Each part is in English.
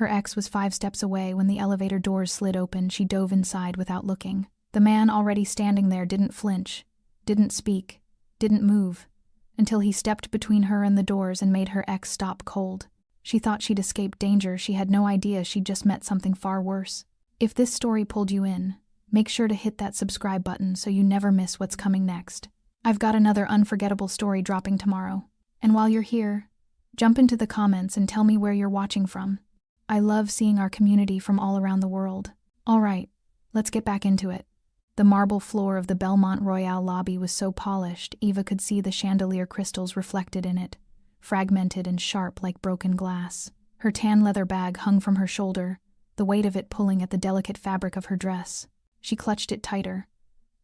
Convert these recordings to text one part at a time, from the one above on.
Her ex was 5 steps away when the elevator doors slid open. She dove inside without looking. The man already standing there didn't flinch, didn't speak, didn't move, until he stepped between her and the doors and made her ex stop cold. She thought she'd escaped danger. She had no idea she'd just met something far worse. If this story pulled you in, make sure to hit that subscribe button so you never miss what's coming next. I've got another unforgettable story dropping tomorrow. And while you're here, jump into the comments and tell me where you're watching from. I love seeing our community from all around the world. All right, let's get back into it. The marble floor of the Belmont Royale lobby was so polished, Eva could see the chandelier crystals reflected in it, fragmented and sharp like broken glass. Her tan leather bag hung from her shoulder, the weight of it pulling at the delicate fabric of her dress. She clutched it tighter,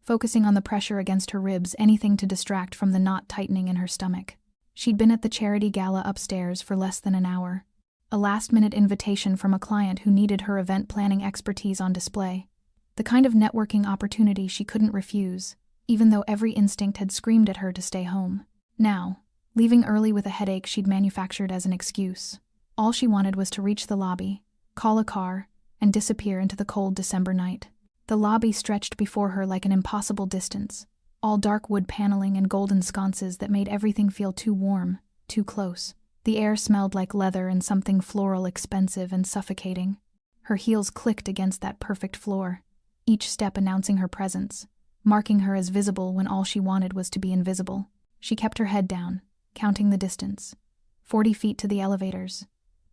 focusing on the pressure against her ribs, anything to distract from the knot tightening in her stomach. She'd been at the charity gala upstairs for less than an hour. A last-minute invitation from a client who needed her event planning expertise on display. The kind of networking opportunity she couldn't refuse, even though every instinct had screamed at her to stay home. Now, leaving early with a headache she'd manufactured as an excuse. All she wanted was to reach the lobby, call a car, and disappear into the cold December night. The lobby stretched before her like an impossible distance, all dark wood paneling and golden sconces that made everything feel too warm, too close. The air smelled like leather and something floral, expensive and suffocating. Her heels clicked against that perfect floor, each step announcing her presence, marking her as visible when all she wanted was to be invisible. She kept her head down, counting the distance. 40 feet to the elevators.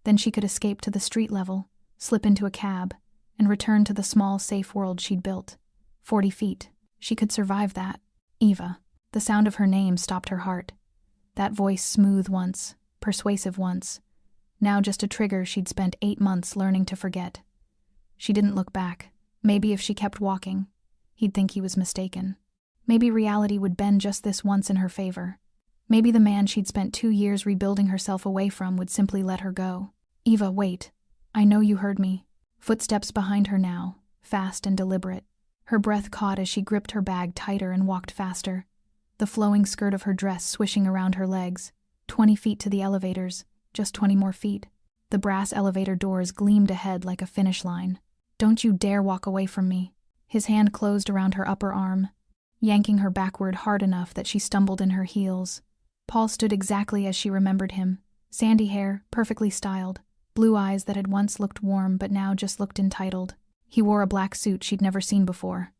Then she could escape to the street level, slip into a cab, and return to the small, safe world she'd built. 40 feet. She could survive that. Eva. The sound of her name stopped her heart. That voice, smooth once, persuasive once. Now just a trigger she'd spent 8 months learning to forget. She didn't look back. Maybe if she kept walking, he'd think he was mistaken. Maybe reality would bend just this once in her favor. Maybe the man she'd spent 2 years rebuilding herself away from would simply let her go. Eva, wait. I know you heard me. Footsteps behind her now, fast and deliberate. Her breath caught as she gripped her bag tighter and walked faster, the flowing skirt of her dress swishing around her legs. 20 feet to the elevators, just 20 more feet. The brass elevator doors gleamed ahead like a finish line. Don't you dare walk away from me. His hand closed around her upper arm, yanking her backward hard enough that she stumbled in her heels. Paul stood exactly as she remembered him. Sandy hair, perfectly styled. Blue eyes that had once looked warm but now just looked entitled. He wore a black suit she'd never seen before.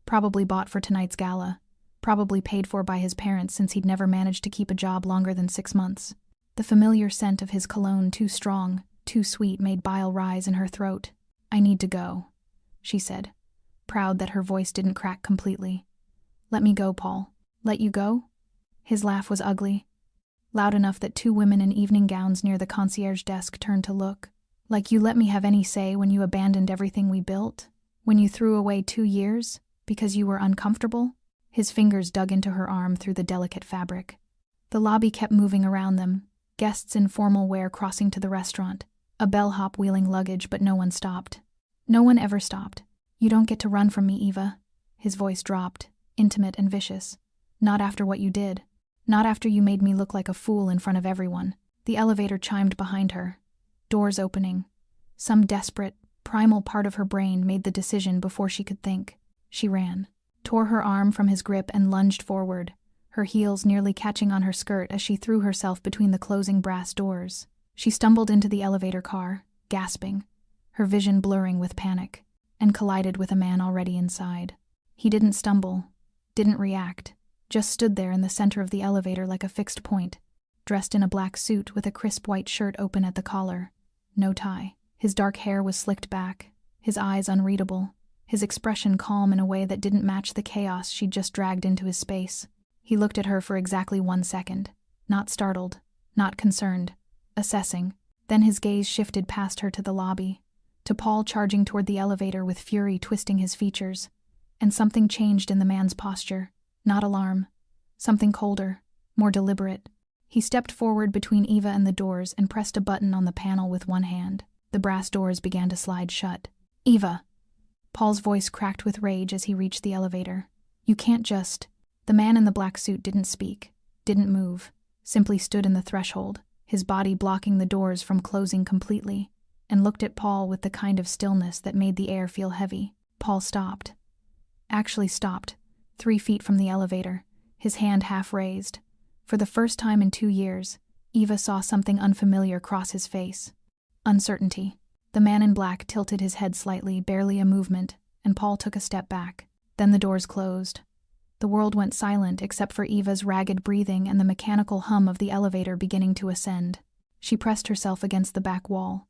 Probably bought for tonight's gala. Probably paid for by his parents since he'd never managed to keep a job longer than 6 months. The familiar scent of his cologne, too strong, too sweet, made bile rise in her throat. I need to go, she said, proud that her voice didn't crack completely. Let me go, Paul. Let you go? His laugh was ugly, loud enough that 2 women in evening gowns near the concierge desk turned to look. Like you let me have any say when you abandoned everything we built? When you threw away 2 years because you were uncomfortable? His fingers dug into her arm through the delicate fabric. The lobby kept moving around them, guests in formal wear crossing to the restaurant, a bellhop wheeling luggage, but no one stopped. No one ever stopped. You don't get to run from me, Eva. His voice dropped, intimate and vicious. Not after what you did. Not after you made me look like a fool in front of everyone. The elevator chimed behind her. Doors opening. Some desperate, primal part of her brain made the decision before she could think. She ran, tore her arm from his grip and lunged forward, her heels nearly catching on her skirt as she threw herself between the closing brass doors. She stumbled into the elevator car, gasping, her vision blurring with panic, and collided with a man already inside. He didn't stumble, didn't react, just stood there in the center of the elevator like a fixed point, dressed in a black suit with a crisp white shirt open at the collar. No tie. His dark hair was slicked back, his eyes unreadable, his expression calm in a way that didn't match the chaos she'd just dragged into his space. He looked at her for exactly 1 second, not startled, not concerned, assessing. Then his gaze shifted past her to the lobby, to Paul charging toward the elevator with fury twisting his features. And something changed in the man's posture. Not alarm. Something colder, more deliberate. He stepped forward between Eva and the doors and pressed a button on the panel with one hand. The brass doors began to slide shut. Eva! Paul's voice cracked with rage as he reached the elevator. You can't just... The man in the black suit didn't speak, didn't move, simply stood in the threshold, his body blocking the doors from closing completely. and looked at Paul with the kind of stillness that made the air feel heavy. Paul stopped. Actually stopped, 3 feet from the elevator, his hand half raised. For the first time in 2 years, Eva saw something unfamiliar cross his face. Uncertainty. The man in black tilted his head slightly, barely a movement, and Paul took a step back. Then the doors closed. The world went silent except for Eva's ragged breathing and the mechanical hum of the elevator beginning to ascend. She pressed herself against the back wall,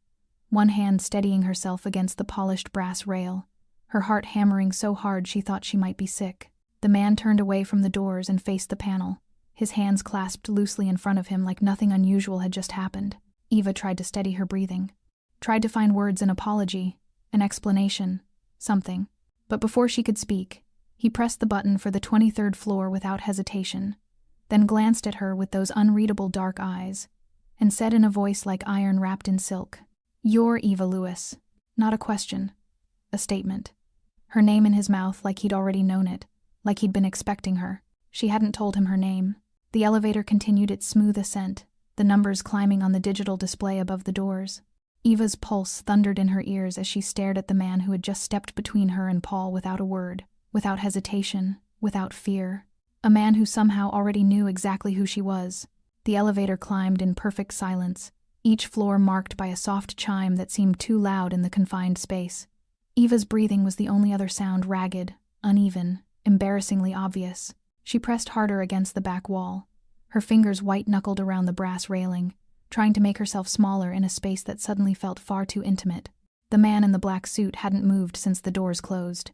one hand steadying herself against the polished brass rail, her heart hammering so hard she thought she might be sick. The man turned away from the doors and faced the panel, his hands clasped loosely in front of him like nothing unusual had just happened. Eva tried to steady her breathing, tried to find words, an apology, an explanation, something. But before she could speak, he pressed the button for the 23rd floor without hesitation, then glanced at her with those unreadable dark eyes, and said in a voice like iron wrapped in silk, "You're Eva Lewis." Not a question, a statement. Her name in his mouth like he'd already known it, like he'd been expecting her. She hadn't told him her name. The elevator continued its smooth ascent, the numbers climbing on the digital display above the doors. Eva's pulse thundered in her ears as she stared at the man who had just stepped between her and Paul without a word, without hesitation, without fear. A man who somehow already knew exactly who she was. The elevator climbed in perfect silence, each floor marked by a soft chime that seemed too loud in the confined space. Eva's breathing was the only other sound, ragged, uneven, embarrassingly obvious. She pressed harder against the back wall, her fingers white-knuckled around the brass railing, trying to make herself smaller in a space that suddenly felt far too intimate. The man in the black suit hadn't moved since the doors closed.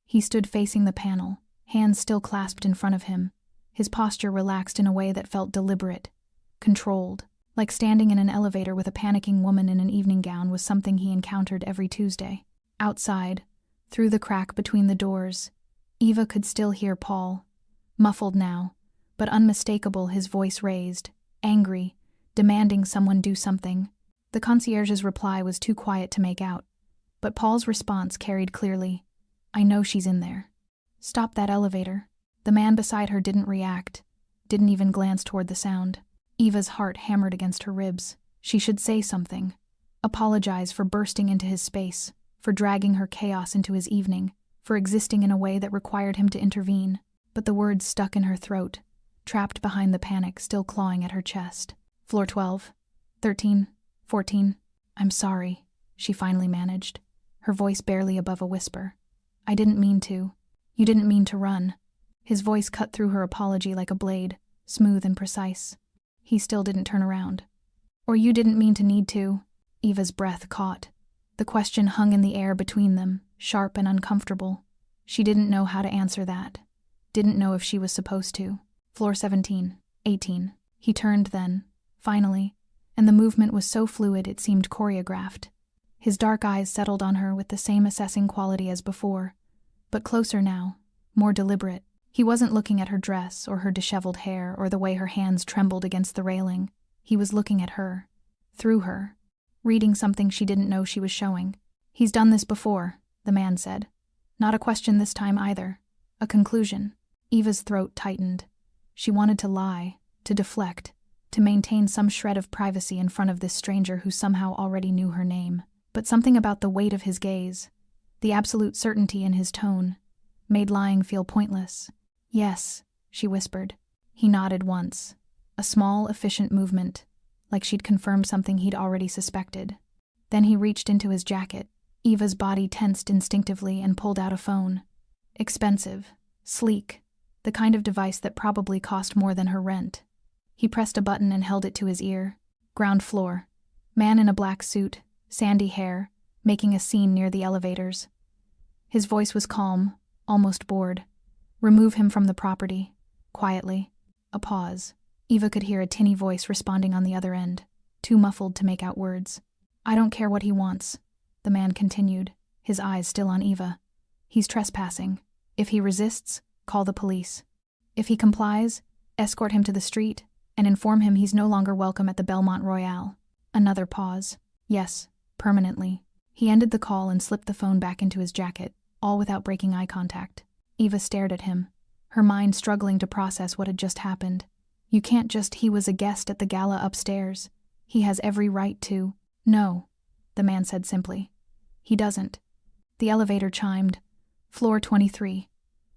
He stood facing the panel, hands still clasped in front of him, his posture relaxed in a way that felt deliberate, controlled, like standing in an elevator with a panicking woman in an evening gown was something he encountered every Tuesday. Outside, through the crack between the doors, Eva could still hear Paul, muffled now, but unmistakable, his voice raised, angry, demanding someone do something. The concierge's reply was too quiet to make out, but Paul's response carried clearly, "I know she's in there. Stop that elevator." The man beside her didn't react, didn't even glance toward the sound. Eva's heart hammered against her ribs. She should say something, apologize for bursting into his space, for dragging her chaos into his evening, for existing in a way that required him to intervene. But the words stuck in her throat, trapped behind the panic still clawing at her chest. "Floor 12, 13, 14. I'm sorry," she finally managed, her voice barely above a whisper. "I didn't mean to. You didn't mean to run." His voice cut through her apology like a blade, smooth and precise. He still didn't turn around. "Or you didn't mean to need to." Eva's breath caught. The question hung in the air between them, sharp and uncomfortable. She didn't know how to answer that. Didn't know if she was supposed to. "Floor 17, 18. He turned then, finally, and the movement was so fluid it seemed choreographed. His dark eyes settled on her with the same assessing quality as before, but closer now, more deliberate. He wasn't looking at her dress or her disheveled hair or the way her hands trembled against the railing. He was looking at her, through her, reading something she didn't know she was showing. "He's done this before," the man said. Not a question this time either, a conclusion. Eva's throat tightened. She wanted to lie, to deflect, to maintain some shred of privacy in front of this stranger who somehow already knew her name. But something about the weight of his gaze, the absolute certainty in his tone, made lying feel pointless. "Yes," she whispered. He nodded once, a small, efficient movement, like she'd confirmed something he'd already suspected. Then he reached into his jacket. Eva's body tensed instinctively and pulled out a phone. Expensive, sleek, the kind of device that probably cost more than her rent. He pressed a button and held it to his ear. Ground floor. Man in a black suit, sandy hair, making a scene near the elevators. His voice was calm, almost bored. "Remove him from the property." Quietly. A pause. Eva could hear a tinny voice responding on the other end, too muffled to make out words. "I don't care what he wants," the man continued, his eyes still on Eva. "He's trespassing. If he resists, call the police. If he complies, escort him to the street and inform him he's no longer welcome at the Belmont Royale." Another pause. "Yes, permanently." He ended the call and slipped the phone back into his jacket, all without breaking eye contact. Eva stared at him, her mind struggling to process what had just happened. You can't just, he was a guest at the gala upstairs. He has every right to. No. the man said simply. He doesn't. The elevator chimed. Floor 23.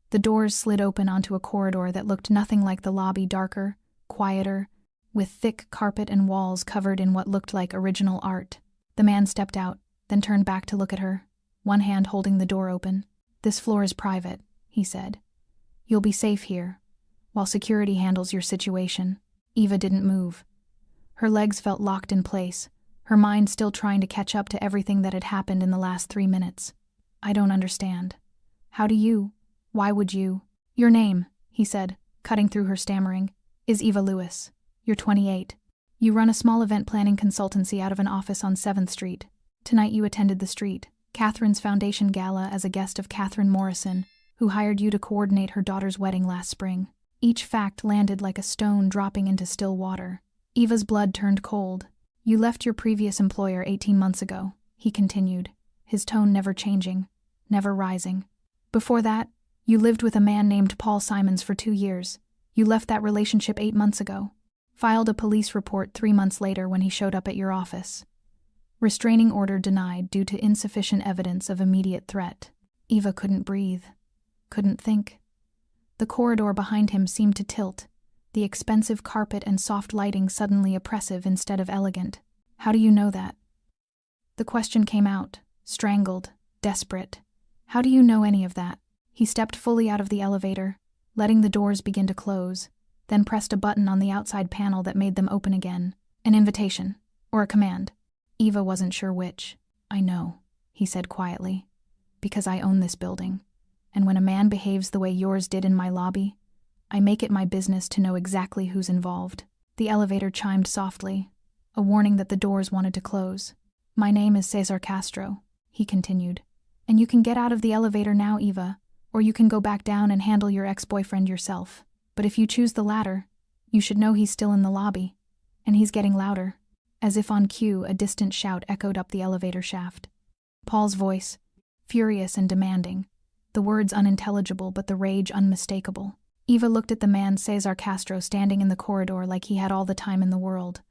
The doors slid open onto a corridor that looked nothing like the lobby, darker, quieter, with thick carpet and walls covered in what looked like original art. The man stepped out, then turned back to look at her, one hand holding the door open. This floor is private, he said. You'll be safe here, while security handles your situation. Eva didn't move. Her legs felt locked in place, her mind still trying to catch up to everything that had happened in the last 3 minutes. I don't understand. How do you? Why would you? Your name, he said, cutting through her stammering, is Eva Lewis. You're 28. You run a small event planning consultancy out of an office on 7th Street. Tonight you attended the Street, Catherine's Foundation Gala as a guest of Catherine Morrison, who hired you to coordinate her daughter's wedding last spring. Each fact landed like a stone dropping into still water. Eva's blood turned cold. You left your previous employer 18 months ago, he continued, his tone never changing, never rising. Before that, you lived with a man named Paul Simons for 2 years. You left that relationship 8 months ago. Filed a police report 3 months later when he showed up at your office. Restraining order denied due to insufficient evidence of immediate threat. Eva couldn't breathe. Couldn't think. The corridor behind him seemed to tilt, the expensive carpet and soft lighting suddenly oppressive instead of elegant. How do you know that? The question came out, strangled, desperate. How do you know any of that? He stepped fully out of the elevator, letting the doors begin to close, then pressed a button on the outside panel that made them open again. An invitation, or a command. Eva wasn't sure which. I know, he said quietly, because I own this building. And when a man behaves the way yours did in my lobby, I make it my business to know exactly who's involved. The elevator chimed softly, a warning that the doors wanted to close. My name is Cesar Castro, he continued. And you can get out of the elevator now, Eva, or you can go back down and handle your ex-boyfriend yourself. But if you choose the latter, you should know he's still in the lobby. And he's getting louder. As if on cue, a distant shout echoed up the elevator shaft. Paul's voice, furious and demanding, the words unintelligible but the rage unmistakable. Eva looked at the man Cesar Castro standing in the corridor like he had all the time in the world.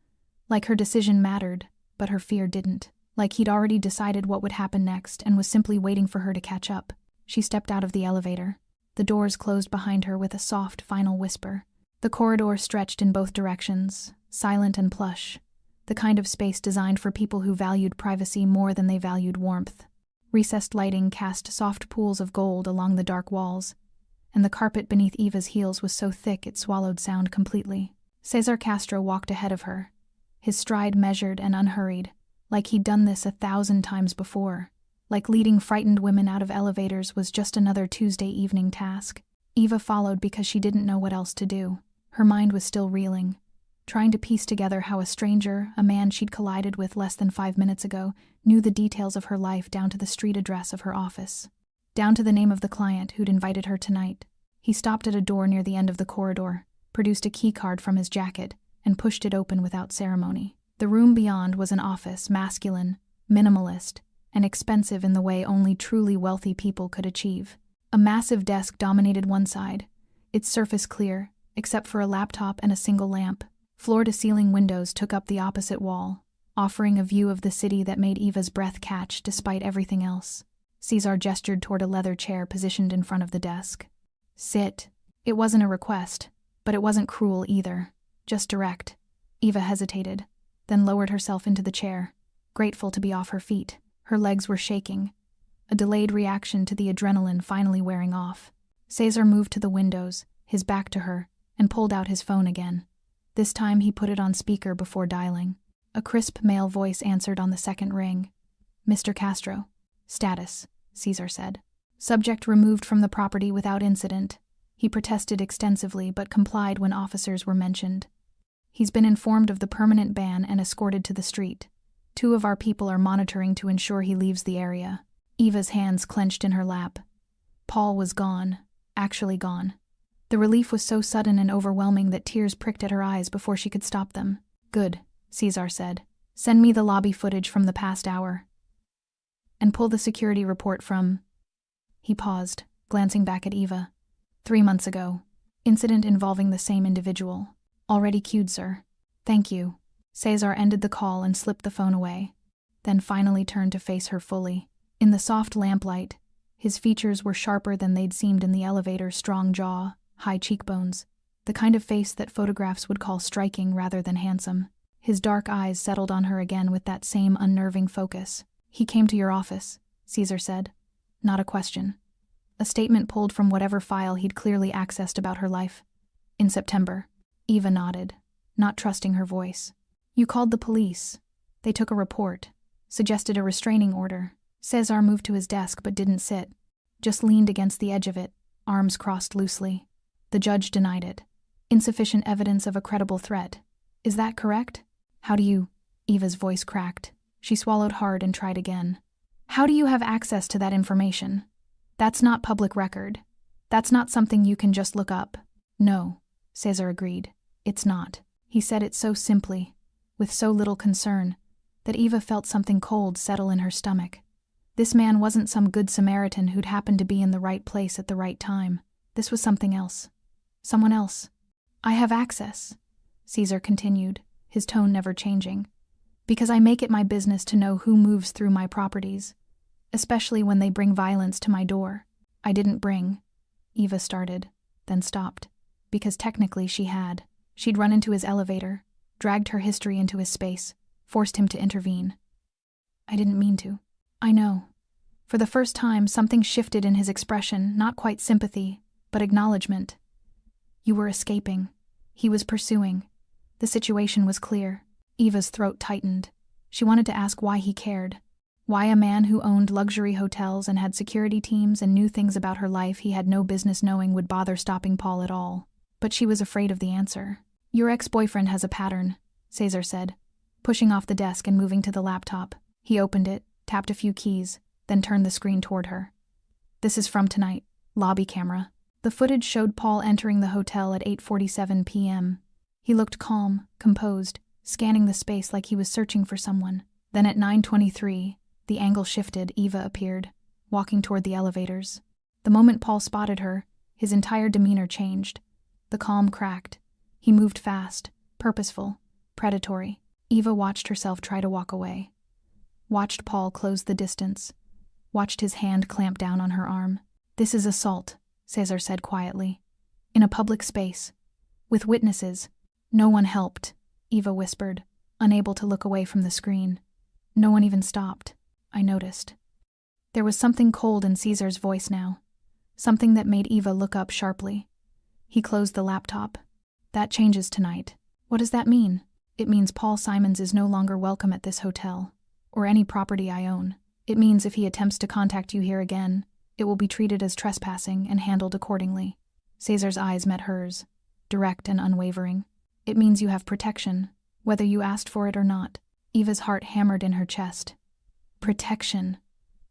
Like her decision mattered, but her fear didn't. Like he'd already decided what would happen next and was simply waiting for her to catch up. She stepped out of the elevator. The doors closed behind her with a soft, final whisper. The corridor stretched in both directions, silent and plush, the kind of space designed for people who valued privacy more than they valued warmth. Recessed lighting cast soft pools of gold along the dark walls, and the carpet beneath Eva's heels was so thick it swallowed sound completely. Cesar Castro walked ahead of her, his stride measured and unhurried, like he'd done this 1,000 times before. Like leading frightened women out of elevators was just another Tuesday evening task. Eva followed because she didn't know what else to do. Her mind was still reeling, trying to piece together how a stranger, a man she'd collided with less than 5 minutes ago, knew the details of her life down to the street address of her office, down to the name of the client who'd invited her tonight. He stopped at a door near the end of the corridor, produced a key card from his jacket, and pushed it open without ceremony. The room beyond was an office, masculine, minimalist, and expensive in the way only truly wealthy people could achieve. A massive desk dominated one side, its surface clear, except for a laptop and a single lamp. Floor-to-ceiling windows took up the opposite wall, offering a view of the city that made Eva's breath catch despite everything else. Cesar gestured toward a leather chair positioned in front of the desk. Sit. It wasn't a request, but it wasn't cruel either, just direct. Eva hesitated, then lowered herself into the chair, grateful to be off her feet. Her legs were shaking, a delayed reaction to the adrenaline finally wearing off. Cesar moved to the windows, his back to her, and pulled out his phone again. This time he put it on speaker before dialing. A crisp male voice answered on the second ring. Mr. Castro. Status, Cesar said. Subject removed from the property without incident. He protested extensively but complied when officers were mentioned. He's been informed of the permanent ban and escorted to the street. 2 of our people are monitoring to ensure he leaves the area. Eva's hands clenched in her lap. Paul was gone, actually gone. The relief was so sudden and overwhelming that tears pricked at her eyes before she could stop them. Good, Cesar said. Send me the lobby footage from the past hour. And pull the security report from... He paused, glancing back at Eva. 3 months ago. Incident involving the same individual. Already queued, sir. Thank you. Cesar ended the call and slipped the phone away. then finally turned to face her fully. In the soft lamplight, his features were sharper than they'd seemed in the elevator's strong jaw, high cheekbones, the kind of face that photographs would call striking rather than handsome. His dark eyes settled on her again with that same unnerving focus. "He came to your office," Caesar said. Not a question. A statement pulled from whatever file he'd clearly accessed about her life. "In September." Eva nodded, not trusting her voice. "You called the police. They took a report, suggested a restraining order." Cesar moved to his desk but didn't sit, just leaned against the edge of it, arms crossed loosely. The judge denied it. "Insufficient evidence of a credible threat. Is that correct?" "How do you—" Eva's voice cracked. She swallowed hard and tried again. "How do you have access to that information? That's not public record. That's not something you can just look up." "No," Cesar agreed. "It's not." He said it so simply, with so little concern, that Eva felt something cold settle in her stomach. This man wasn't some good Samaritan who'd happened to be in the right place at the right time. This was something else. Someone else. "I have access," Caesar continued, his tone never changing, "because I make it my business to know who moves through my properties, especially when they bring violence to my door." "I didn't bring," Eva started, then stopped, because technically she had. She'd run into his elevator, dragged her history into his space, forced him to intervene. "I didn't mean to." "I know." For the first time, something shifted in his expression, not quite sympathy, but acknowledgement. "You were escaping. He was pursuing. The situation was clear." Eva's throat tightened. She wanted to ask why he cared. Why a man who owned luxury hotels and had security teams and knew things about her life he had no business knowing would bother stopping Paul at all. But she was afraid of the answer. "Your ex-boyfriend has a pattern," Cesar said, pushing off the desk and moving to the laptop. He opened it, tapped a few keys, then turned the screen toward her. "This is from tonight. Lobby camera." The footage showed Paul entering the hotel at 8:47 p.m. He looked calm, composed, scanning the space like he was searching for someone. Then at 9:23, the angle shifted. Eva appeared, walking toward the elevators. The moment Paul spotted her, his entire demeanor changed. The calm cracked. He moved fast, purposeful, predatory. Eva watched herself try to walk away. Watched Paul close the distance. Watched his hand clamp down on her arm. "This is assault," Cesar said quietly. "In a public space. With witnesses." "No one helped," Eva whispered, unable to look away from the screen. "No one even stopped." "I noticed." There was something cold in Caesar's voice now. Something that made Eva look up sharply. He closed the laptop. "That changes tonight." "What does that mean?" "It means Paul Simons is no longer welcome at this hotel, or any property I own. It means if he attempts to contact you here again, it will be treated as trespassing and handled accordingly." Cesar's eyes met hers, direct and unwavering. "It means you have protection, whether you asked for it or not." Eva's heart hammered in her chest. Protection.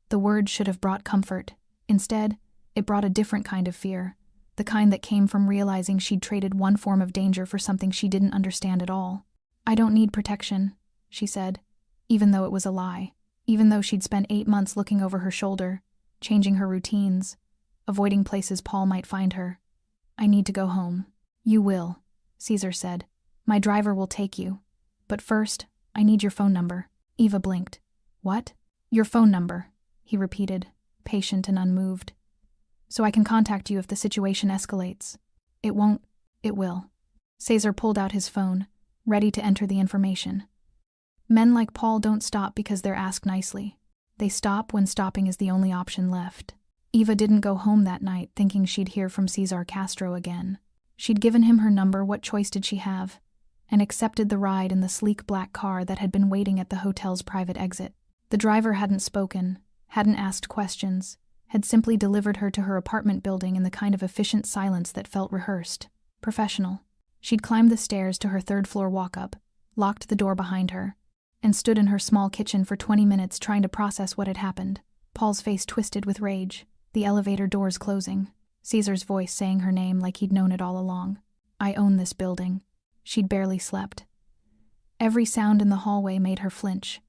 The word should have brought comfort. Instead, it brought a different kind of fear, the kind that came from realizing she'd traded one form of danger for something she didn't understand at all. "I don't need protection," she said, even though it was a lie, even though she'd spent 8 months looking over her shoulder, changing her routines, avoiding places Paul might find her. "I need to go home." "You will," Caesar said. "My driver will take you. But first, I need your phone number." Eva blinked. "What?" "Your phone number," he repeated, patient and unmoved. "So I can contact you if the situation escalates." "It won't." "It will." Cesar pulled out his phone, ready to enter the information. Men like Paul don't stop because they're asked nicely. They stop when stopping is the only option left. Eva didn't go home that night thinking she'd hear from Cesar Castro again. She'd given him her number, what choice did she have? And accepted the ride in the sleek black car that had been waiting at the hotel's private exit. The driver hadn't spoken, hadn't asked questions, had simply delivered her to her apartment building in the kind of efficient silence that felt rehearsed, professional. She'd climbed the stairs to her third-floor walk-up, locked the door behind her, and stood in her small kitchen for 20 minutes trying to process what had happened. Paul's face twisted with rage, the elevator doors closing, Caesar's voice saying her name like he'd known it all along. "I own this building." She'd barely slept. Every sound in the hallway made her flinch.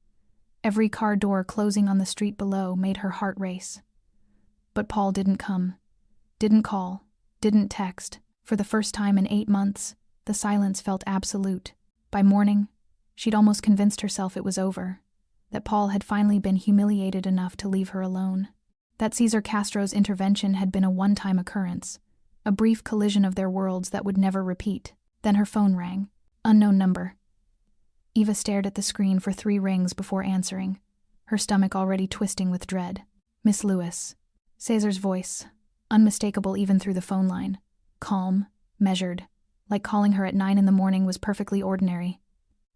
Every car door closing on the street below made her heart race. But Paul didn't come. Didn't call. Didn't text. For the first time in 8 months, the silence felt absolute. By morning, she'd almost convinced herself it was over. that Paul had finally been humiliated enough to leave her alone. That Cesar Castro's intervention had been a one-time occurrence, a brief collision of their worlds that would never repeat. Then her phone rang. Unknown number. Eva stared at the screen for 3 rings before answering, her stomach already twisting with dread. Miss Lewis. Cesar's voice, unmistakable even through the phone line. Calm, measured, like calling her at 9 a.m. was perfectly ordinary.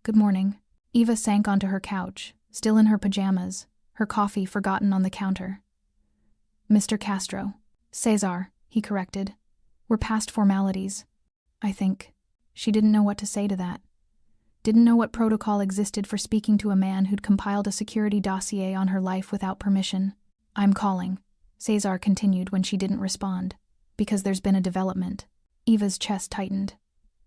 Good morning. Eva sank onto her couch, still in her pajamas, her coffee forgotten on the counter. Mr. Castro. Cesar, he corrected. We're past formalities. I think. She didn't know what to say to that. Didn't know what protocol existed for speaking to a man who'd compiled a security dossier on her life without permission. I'm calling, Cesar continued when she didn't respond, because there's been a development. Eva's chest tightened.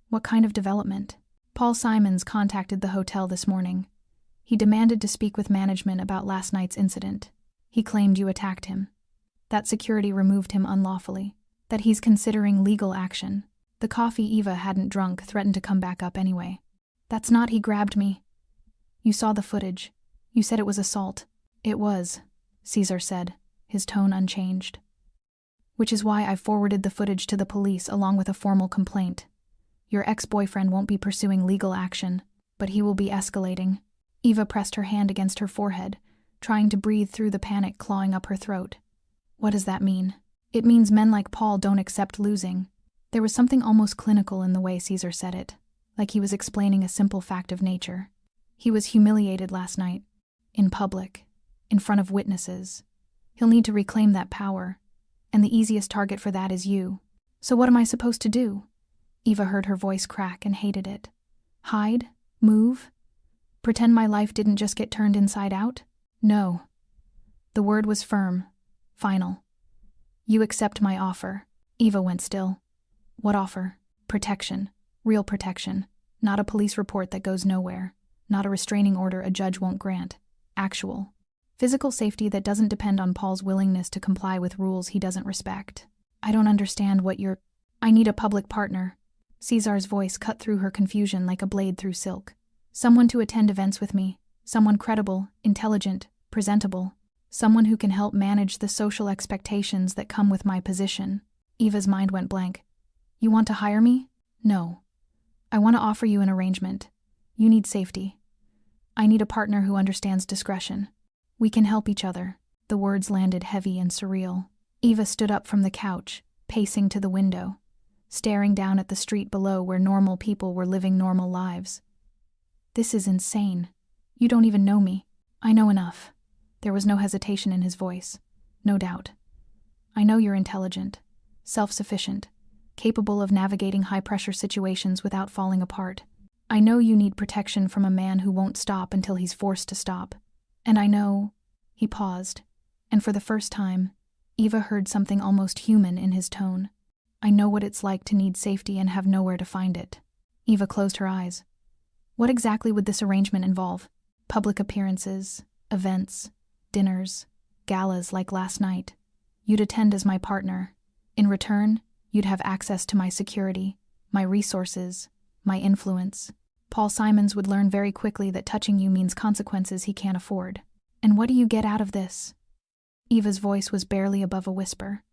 What kind of development? Paul Simons contacted the hotel this morning. He demanded to speak with management about last night's incident. He claimed you attacked him. That security removed him unlawfully. That he's considering legal action. The coffee Eva hadn't drunk threatened to come back up anyway. That's not he grabbed me. You saw the footage. You said it was assault. It was, Cesar said, his tone unchanged. Which is why I forwarded the footage to the police along with a formal complaint. Your ex-boyfriend won't be pursuing legal action, but he will be escalating. Eva pressed her hand against her forehead, trying to breathe through the panic clawing up her throat. What does that mean? It means men like Paul don't accept losing. There was something almost clinical in the way Cesar said it, like he was explaining a simple fact of nature. He was humiliated last night, in public, in front of witnesses. He'll need to reclaim that power, and the easiest target for that is you. So what am I supposed to do? Eva heard her voice crack and hated it. Hide? Move? Pretend my life didn't just get turned inside out? No. The word was firm, final. You accept my offer. Eva went still. What offer? Protection. Real protection. Not a police report that goes nowhere. Not a restraining order a judge won't grant. Actual. Physical safety that doesn't depend on Paul's willingness to comply with rules he doesn't respect. I don't understand what you're... I need a public partner. Cesar's voice cut through her confusion like a blade through silk. Someone to attend events with me. Someone credible, intelligent, presentable. Someone who can help manage the social expectations that come with my position. Eva's mind went blank. You want to hire me? No. I want to offer you an arrangement. You need safety. I need a partner who understands discretion. We can help each other. The words landed heavy and surreal. Eva stood up from the couch, pacing to the window, staring down at the street below where normal people were living normal lives. This is insane. You don't even know me. I know enough. There was no hesitation in his voice. No doubt. I know you're intelligent, self-sufficient, capable of navigating high-pressure situations without falling apart. I know you need protection from a man who won't stop until he's forced to stop. And I know... He paused, and for the first time, Eva heard something almost human in his tone. I know what it's like to need safety and have nowhere to find it. Eva closed her eyes. What exactly would this arrangement involve? Public appearances, events, dinners, galas like last night. You'd attend as my partner. In return, you'd have access to my security, my resources, my influence. Paul Simons would learn very quickly that touching you means consequences he can't afford. And what do you get out of this? Eva's voice was barely above a whisper.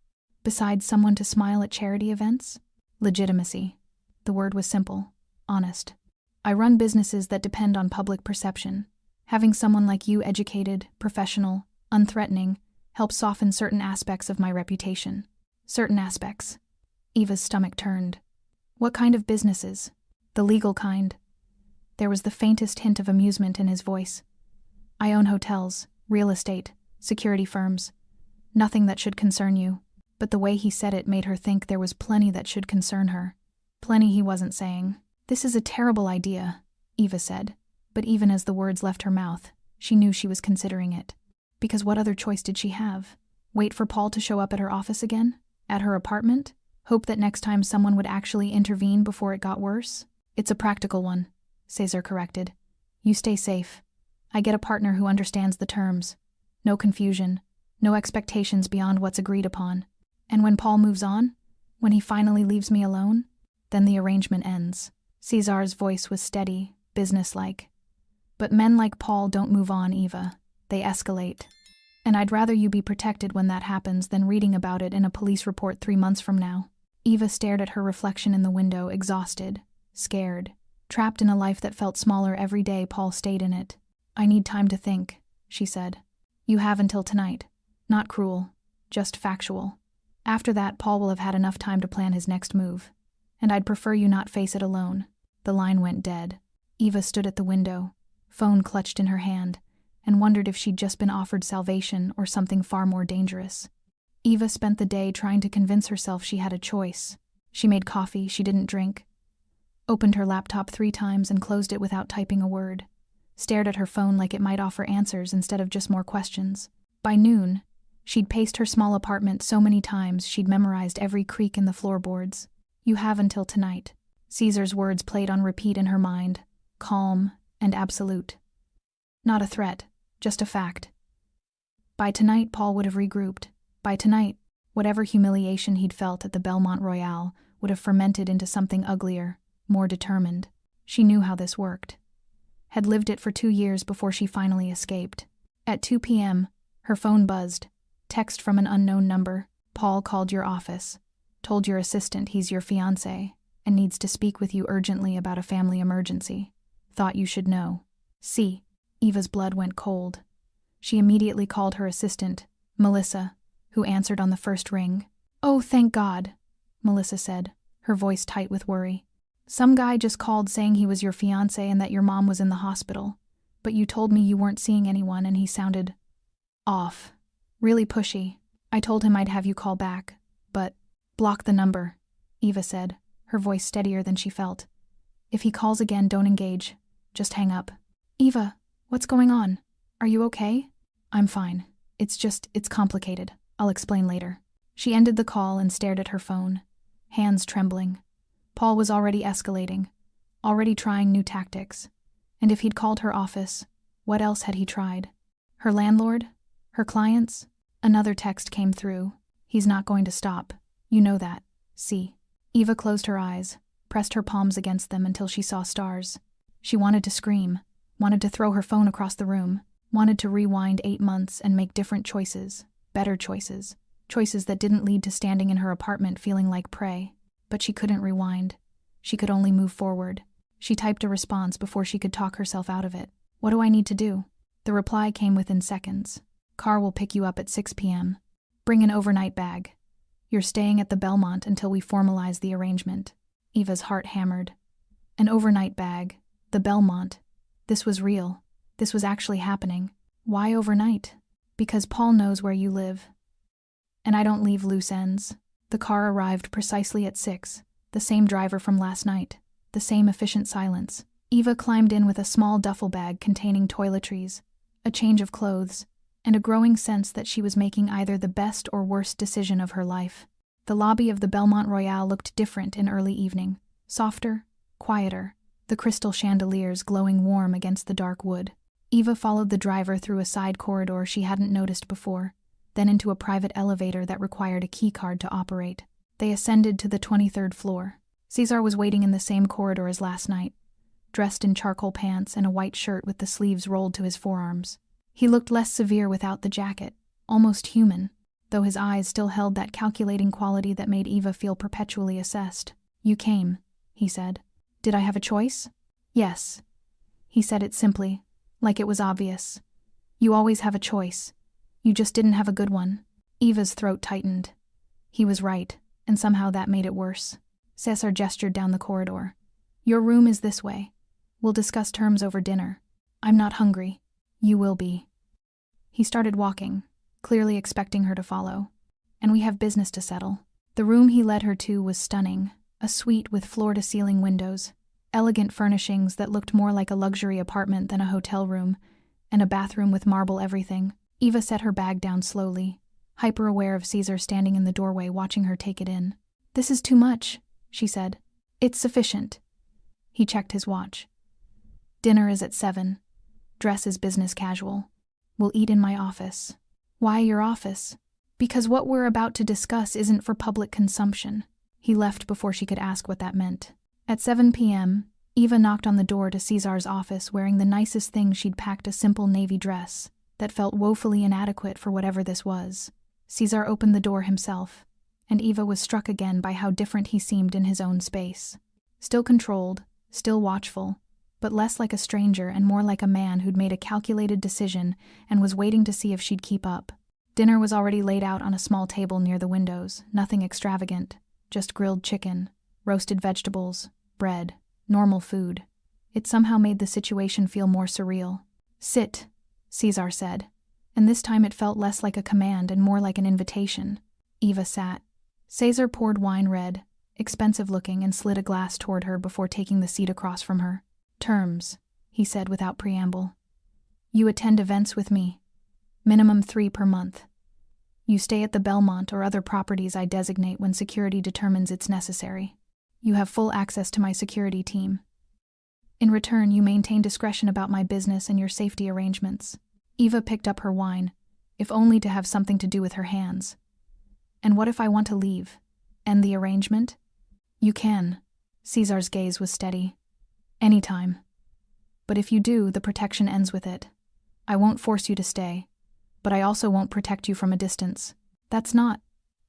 Besides someone to smile at charity events? Legitimacy. The word was simple, honest. I run businesses that depend on public perception. Having someone like you educated, professional, unthreatening, helps soften certain aspects of my reputation. Certain aspects. Eva's stomach turned. What kind of businesses? The legal kind. There was the faintest hint of amusement in his voice. I own hotels, real estate, security firms. Nothing that should concern you. But the way he said it made her think there was plenty that should concern her. Plenty he wasn't saying. This is a terrible idea, Eva said. But even as the words left her mouth, she knew she was considering it. Because what other choice did she have? Wait for Paul to show up at her office again? At her apartment? Hope that next time someone would actually intervene before it got worse? It's a practical one, Cesar corrected. You stay safe. I get a partner who understands the terms. No confusion. No expectations beyond what's agreed upon. And when Paul moves on, when he finally leaves me alone, then the arrangement ends. Cesar's voice was steady, businesslike. But men like Paul don't move on, Eva. They escalate. And I'd rather you be protected when that happens than reading about it in a police report 3 months from now. Eva stared at her reflection in the window, exhausted, scared, trapped in a life that felt smaller every day Paul stayed in it. I need time to think, she said. You have until tonight. Not cruel, just factual. After that, Paul will have had enough time to plan his next move. And I'd prefer you not face it alone. The line went dead. Eva stood at the window, phone clutched in her hand, and wondered if she'd just been offered salvation or something far more dangerous. Eva spent the day trying to convince herself she had a choice. She made coffee she didn't drink, opened her laptop 3 times and closed it without typing a word, stared at her phone like it might offer answers instead of just more questions. By noon, she'd paced her small apartment so many times she'd memorized every creak in the floorboards. You have until tonight. Caesar's words played on repeat in her mind, calm and absolute. Not a threat, just a fact. By tonight, Paul would have regrouped. By tonight, whatever humiliation he'd felt at the Belmont Royale would have fermented into something uglier, more determined. She knew how this worked. Had lived it for 2 years before she finally escaped. At 2 p.m., her phone buzzed. Text from an unknown number. Paul called your office. Told your assistant he's your fiancé and needs to speak with you urgently about a family emergency. Thought you should know. See. Eva's blood went cold. She immediately called her assistant, Melissa, who answered on the first ring. Oh, thank God, Melissa said, her voice tight with worry. Some guy just called saying he was your fiancé and that your mom was in the hospital, but you told me you weren't seeing anyone and he sounded off. Really pushy. I told him I'd have you call back, but block the number, Eva said, her voice steadier than she felt. If he calls again, don't engage. Just hang up. Eva, what's going on? Are you okay? I'm fine. It's complicated. I'll explain later. She ended the call and stared at her phone, hands trembling. Paul was already escalating, already trying new tactics. And if he'd called her office, what else had he tried? Her landlord? Her clients? Another text came through. He's not going to stop. You know that. See. Eva closed her eyes, pressed her palms against them until she saw stars. She wanted to scream, wanted to throw her phone across the room, wanted to rewind 8 months and make different choices, better choices, choices that didn't lead to standing in her apartment feeling like prey. But she couldn't rewind. She could only move forward. She typed a response before she could talk herself out of it. What do I need to do? The reply came within seconds. Car will pick you up at 6 p.m. Bring an overnight bag. You're staying at the Belmont until we formalize the arrangement. Eva's heart hammered. An overnight bag. The Belmont. This was real. This was actually happening. Why overnight? Because Paul knows where you live. And I don't leave loose ends. The car arrived precisely at 6, the same driver from last night, the same efficient silence. Eva climbed in with a small duffel bag containing toiletries, a change of clothes, and a growing sense that she was making either the best or worst decision of her life. The lobby of the Belmont Royale looked different in early evening, softer, quieter, the crystal chandeliers glowing warm against the dark wood. Eva followed the driver through a side corridor she hadn't noticed before, then into a private elevator that required a key card to operate. They ascended to the 23rd floor. Caesar was waiting in the same corridor as last night, dressed in charcoal pants and a white shirt with the sleeves rolled to his forearms. He looked less severe without the jacket, almost human, though his eyes still held that calculating quality that made Eva feel perpetually assessed. You came, he said. Did I have a choice? Yes. He said it simply, like it was obvious. You always have a choice. You just didn't have a good one. Eva's throat tightened. He was right, and somehow that made it worse. Cesar gestured down the corridor. Your room is this way. We'll discuss terms over dinner. I'm not hungry. You will be. He started walking, clearly expecting her to follow. And we have business to settle. The room he led her to was stunning, a suite with floor-to-ceiling windows, elegant furnishings that looked more like a luxury apartment than a hotel room, and a bathroom with marble everything. Eva set her bag down slowly, hyper-aware of Caesar standing in the doorway watching her take it in. This is too much, she said. It's sufficient. He checked his watch. Dinner is at 7. Dress is business casual. We'll eat in my office. Why your office? Because what we're about to discuss isn't for public consumption. He left before she could ask what that meant. At 7 p.m., Eva knocked on the door to Cesar's office wearing the nicest thing she'd packed, a simple navy dress that felt woefully inadequate for whatever this was. Cesar opened the door himself, and Eva was struck again by how different he seemed in his own space. Still controlled, still watchful, but less like a stranger and more like a man who'd made a calculated decision and was waiting to see if she'd keep up. Dinner was already laid out on a small table near the windows, nothing extravagant, just grilled chicken, roasted vegetables, bread, normal food. It somehow made the situation feel more surreal. "Sit," Cesar said, and this time it felt less like a command and more like an invitation. Eva sat. Cesar poured wine red, expensive looking, and slid a glass toward her before taking the seat across from her. "Terms," he said without preamble. "You attend events with me. Minimum 3 per month. You stay at the Belmont or other properties I designate when security determines it's necessary. You have full access to my security team. In return, you maintain discretion about my business and your safety arrangements." Eva picked up her wine, if only to have something to do with her hands. "And what if I want to leave? End the arrangement?" "You can." Cesar's gaze was steady. "Anytime. But if you do, the protection ends with it. I won't force you to stay, but I also won't protect you from a distance." "That's not..."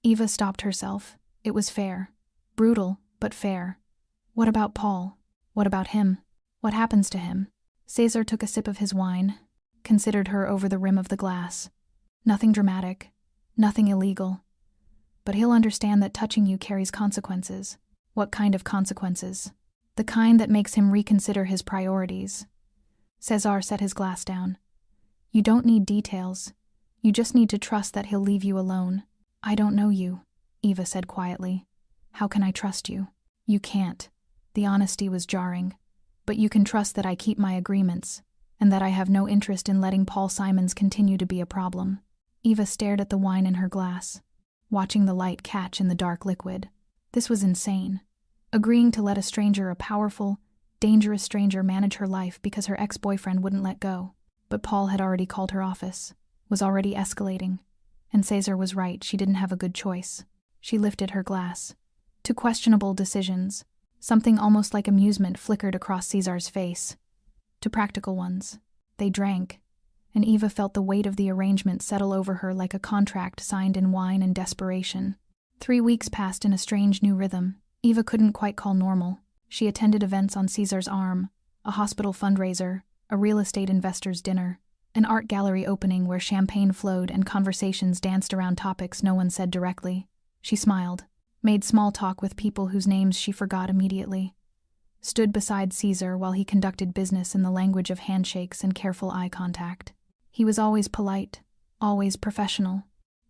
Eva stopped herself. It was fair. Brutal, but fair. "What about Paul? What about him? What happens to him?" Cesar took a sip of his wine, considered her over the rim of the glass. "Nothing dramatic, nothing illegal. But he'll understand that touching you carries consequences." "What kind of consequences?" "The kind that makes him reconsider his priorities." Cesar set his glass down. "You don't need details. You just need to trust that he'll leave you alone." "I don't know you," Eva said quietly. "How can I trust you?" "You can't." The honesty was jarring. "But you can trust that I keep my agreements, and that I have no interest in letting Paul Simons continue to be a problem." Eva stared at the wine in her glass, watching the light catch in the dark liquid. This was insane. Agreeing to let a stranger, a powerful, dangerous stranger, manage her life because her ex-boyfriend wouldn't let go. But Paul had already called her office, was already escalating, and Cesar was right, she didn't have a good choice. She lifted her glass. To questionable decisions, something almost like amusement flickered across Cesar's face. To practical ones. They drank, and Eva felt the weight of the arrangement settle over her like a contract signed in wine and desperation. 3 weeks passed in a strange new rhythm. Eva couldn't quite call normal. She attended events on Cesar's arm, a hospital fundraiser, a real estate investor's dinner, an art gallery opening where champagne flowed and conversations danced around topics no one said directly. She smiled, made small talk with people whose names she forgot immediately, stood beside Cesar while he conducted business in the language of handshakes and careful eye contact. He was always polite, always professional,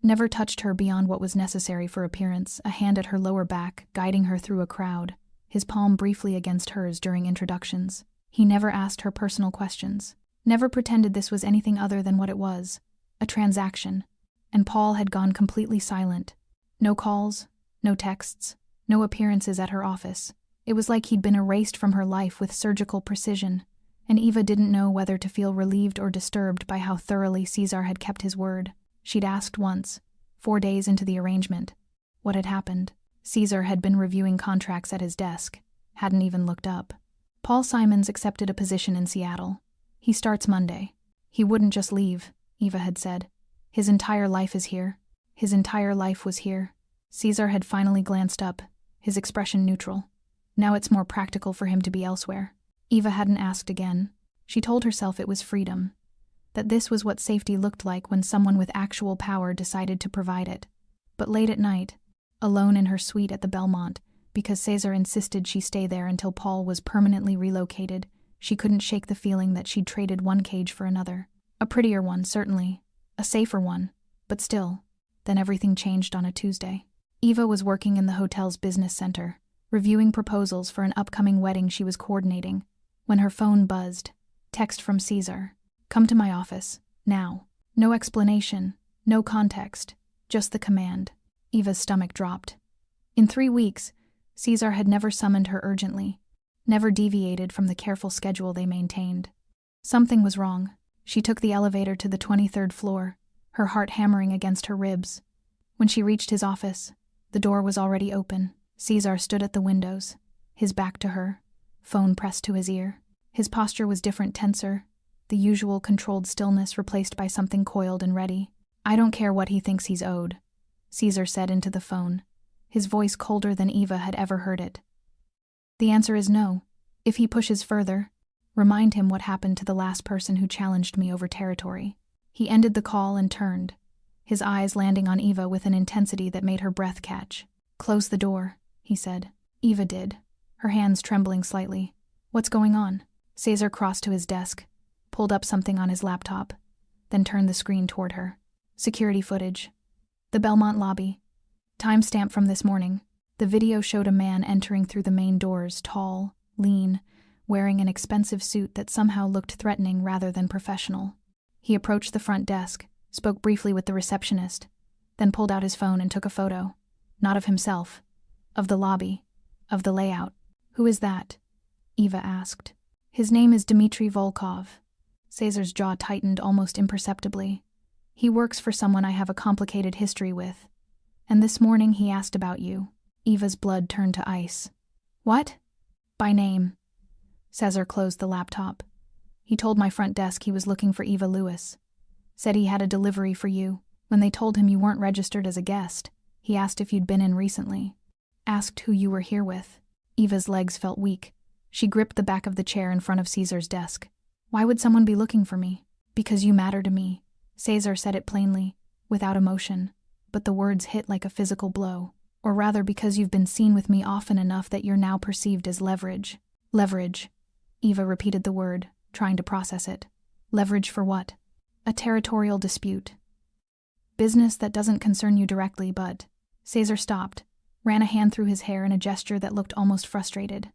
never touched her beyond what was necessary for appearance, a hand at her lower back, guiding her through a crowd, his palm briefly against hers during introductions. He never asked her personal questions, never pretended this was anything other than what it was, a transaction. And Paul had gone completely silent. No calls, no texts, no appearances at her office. It was like he'd been erased from her life with surgical precision, and Eva didn't know whether to feel relieved or disturbed by how thoroughly Cesar had kept his word. She'd asked once, 4 days into the arrangement, what had happened. Cesar had been reviewing contracts at his desk, hadn't even looked up. Paul Simons accepted a position in Seattle. He starts Monday. He wouldn't just leave, Eva had said. His entire life is here. His entire life was here. Cesar had finally glanced up, his expression neutral. Now it's more practical for him to be elsewhere. Eva hadn't asked again. She told herself it was freedom, that this was what safety looked like when someone with actual power decided to provide it. But late at night, alone in her suite at the Belmont, because Cesar insisted she stay there until Paul was permanently relocated, she couldn't shake the feeling that she'd traded one cage for another. A prettier one, certainly. A safer one. But still. Then everything changed on a Tuesday. Eva was working in the hotel's business center, reviewing proposals for an upcoming wedding she was coordinating, when her phone buzzed. Text from Cesar. "Come to my office. Now." No explanation. No context. Just the command. Eva's stomach dropped. In 3 weeks, Cesar had never summoned her urgently, never deviated from the careful schedule they maintained. Something was wrong. She took the elevator to the 23rd floor, her heart hammering against her ribs. When she reached his office, the door was already open. Cesar stood at the windows, his back to her, phone pressed to his ear. His posture was different, tenser, the usual controlled stillness replaced by something coiled and ready. "I don't care what he thinks he's owed," Caesar said into the phone, his voice colder than Eva had ever heard it. "The answer is no. If he pushes further, remind him what happened to the last person who challenged me over territory." He ended the call and turned, his eyes landing on Eva with an intensity that made her breath catch. "Close the door," he said. Eva did, her hands trembling slightly. "What's going on?" Caesar crossed to his desk, pulled up something on his laptop, then turned the screen toward her. Security footage. The Belmont lobby. Timestamp from this morning. The video showed a man entering through the main doors, tall, lean, wearing an expensive suit that somehow looked threatening rather than professional. He approached the front desk, spoke briefly with the receptionist, then pulled out his phone and took a photo. Not of himself, of the lobby, of the layout. "Who is that?" Eva asked. "His name is Dmitry Volkov." Caesar's jaw tightened almost imperceptibly. "He works for someone I have a complicated history with. And this morning he asked about you." Eva's blood turned to ice. "What?" "By name." Caesar closed the laptop. "He told my front desk he was looking for Eva Lewis. Said he had a delivery for you. When they told him you weren't registered as a guest, he asked if you'd been in recently. Asked who you were here with." Eva's legs felt weak. She gripped the back of the chair in front of Caesar's desk. "Why would someone be looking for me?" "Because you matter to me." Caesar said it plainly, without emotion, but the words hit like a physical blow. "Or rather because you've been seen with me often enough that you're now perceived as leverage." "Leverage." Eva repeated the word, trying to process it. "Leverage for what?" "A territorial dispute. Business that doesn't concern you directly, but..." Caesar stopped, ran a hand through his hair in a gesture that looked almost frustrated.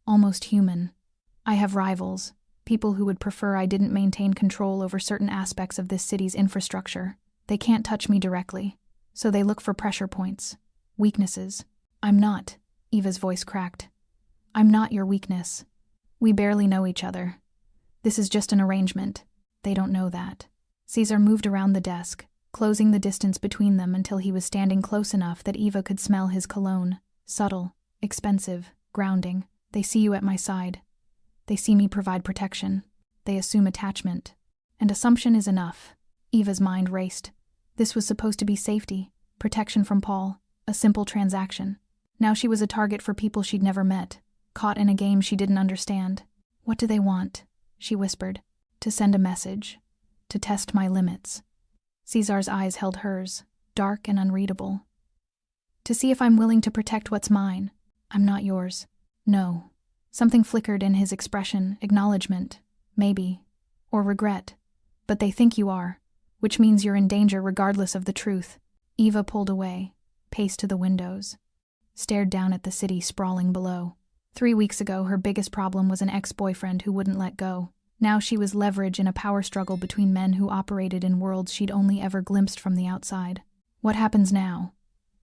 Almost human. "I have rivals, people who would prefer I didn't maintain control over certain aspects of this city's infrastructure. They can't touch me directly, so they look for pressure points, weaknesses. I'm not," Eva's voice cracked. "I'm not your weakness. We barely know each other. This is just an arrangement. They don't know that." Caesar moved around the desk, closing the distance between them until he was standing close enough that Eva could smell his cologne, subtle, expensive, grounding. "They see you at my side. They see me provide protection. They assume attachment. And assumption is enough." Eva's mind raced. This was supposed to be safety, protection from Paul, a simple transaction. Now she was a target for people she'd never met, caught in a game she didn't understand. "What do they want?" she whispered. "To send a message. To test my limits." Caesar's eyes held hers, dark and unreadable. "To see if I'm willing to protect what's mine. I'm not yours." "No." Something flickered in his expression, acknowledgement, maybe, or regret. "But they think you are, which means you're in danger regardless of the truth." Eva pulled away, paced to the windows, stared down at the city sprawling below. 3 weeks ago, her biggest problem was an ex-boyfriend who wouldn't let go. Now she was leverage in a power struggle between men who operated in worlds she'd only ever glimpsed from the outside. "What happens now?"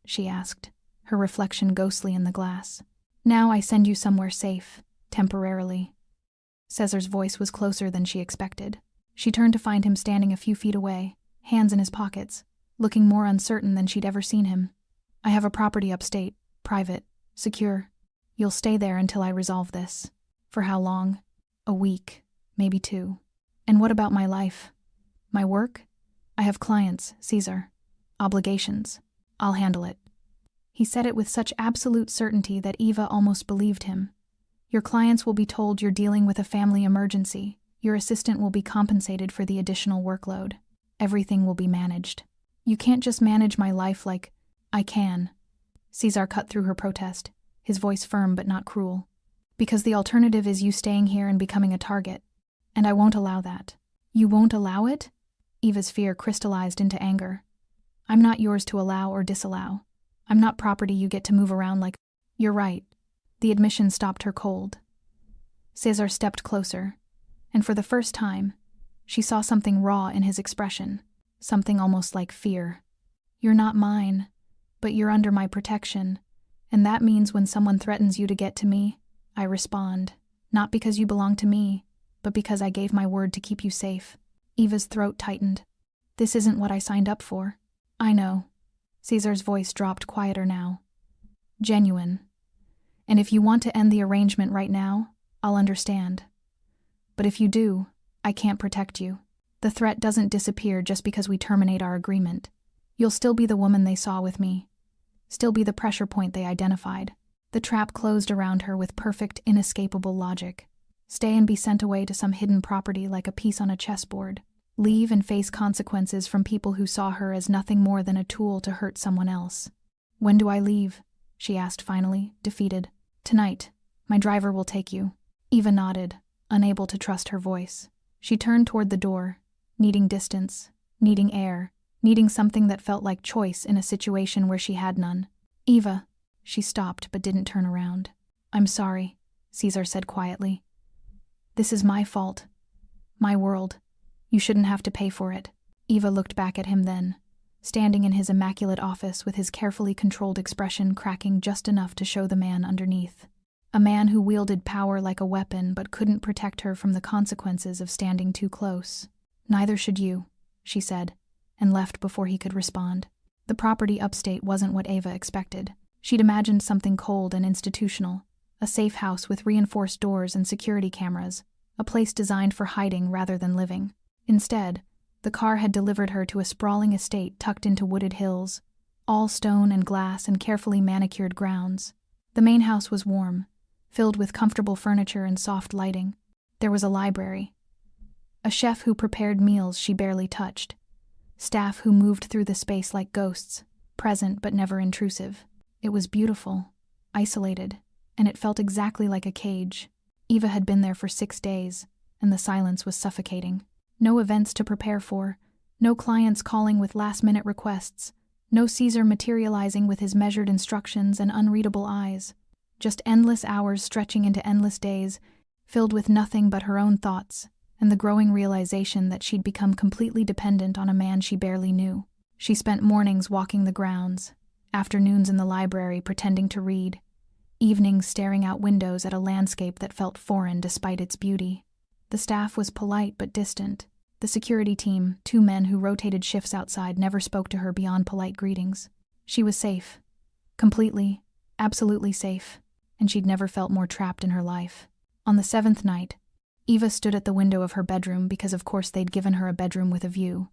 she asked, her reflection ghostly in the glass. "Now I send you somewhere safe, temporarily." Caesar's voice was closer than she expected. She turned to find him standing a few feet away, hands in his pockets, looking more uncertain than she'd ever seen him. "I have a property upstate, private, secure. You'll stay there until I resolve this." "For how long?" "A week, maybe 2. "And what about my life? My work?" "I have clients, Caesar. Obligations. I'll handle it." He said it with such absolute certainty that Eva almost believed him. "Your clients will be told you're dealing with a family emergency. Your assistant will be compensated for the additional workload. Everything will be managed. You can't just manage my life like..." "I can." Caesar cut through her protest, his voice firm but not cruel. "Because the alternative is you staying here and becoming a target. And I won't allow that." "You won't allow it?" Eva's fear crystallized into anger. "I'm not yours to allow or disallow. I'm not property you get to move around like..." "You're right." The admission stopped her cold. Caesar stepped closer, and for the first time, she saw something raw in his expression, something almost like fear. "You're not mine, but you're under my protection, and that means when someone threatens you to get to me, I respond, not because you belong to me, but because I gave my word to keep you safe." Eva's throat tightened. "This isn't what I signed up for." "I know." Caesar's voice dropped quieter now. "Genuine. And if you want to end the arrangement right now, I'll understand. But if you do, I can't protect you. The threat doesn't disappear just because we terminate our agreement. You'll still be the woman they saw with me. Still be the pressure point they identified. The trap closed around her with perfect, inescapable logic. Stay and be sent away to some hidden property like a piece on a chessboard. Leave and face consequences from people who saw her as nothing more than a tool to hurt someone else. When do I leave? She asked finally, defeated. Tonight. My driver will take you. Eva nodded, unable to trust her voice. She turned toward the door, needing distance, needing air, needing something that felt like choice in a situation where she had none. Eva. She stopped but didn't turn around. I'm sorry, Caesar said quietly. This is my fault. My world. You shouldn't have to pay for it. Eva looked back at him then, standing in his immaculate office with his carefully controlled expression cracking just enough to show the man underneath. A man who wielded power like a weapon but couldn't protect her from the consequences of standing too close. Neither should you, she said, and left before he could respond. The property upstate wasn't what Eva expected. She'd imagined something cold and institutional, a safe house with reinforced doors and security cameras, a place designed for hiding rather than living. Instead, the car had delivered her to a sprawling estate tucked into wooded hills, all stone and glass and carefully manicured grounds. The main house was warm, filled with comfortable furniture and soft lighting. There was a library, a chef who prepared meals she barely touched, staff who moved through the space like ghosts, present but never intrusive. It was beautiful, isolated, and it felt exactly like a cage. Eva had been there for 6 days, and the silence was suffocating. No events to prepare for, no clients calling with last-minute requests, no Caesar materializing with his measured instructions and unreadable eyes. Just endless hours stretching into endless days, filled with nothing but her own thoughts, and the growing realization that she'd become completely dependent on a man she barely knew. She spent mornings walking the grounds, afternoons in the library pretending to read, evenings staring out windows at a landscape that felt foreign despite its beauty. The staff was polite but distant. The security team, 2 men who rotated shifts outside, never spoke to her beyond polite greetings. She was safe. Completely, absolutely safe, and she'd never felt more trapped in her life. On the 7th night, Eva stood at the window of her bedroom because of course they'd given her a bedroom with a view,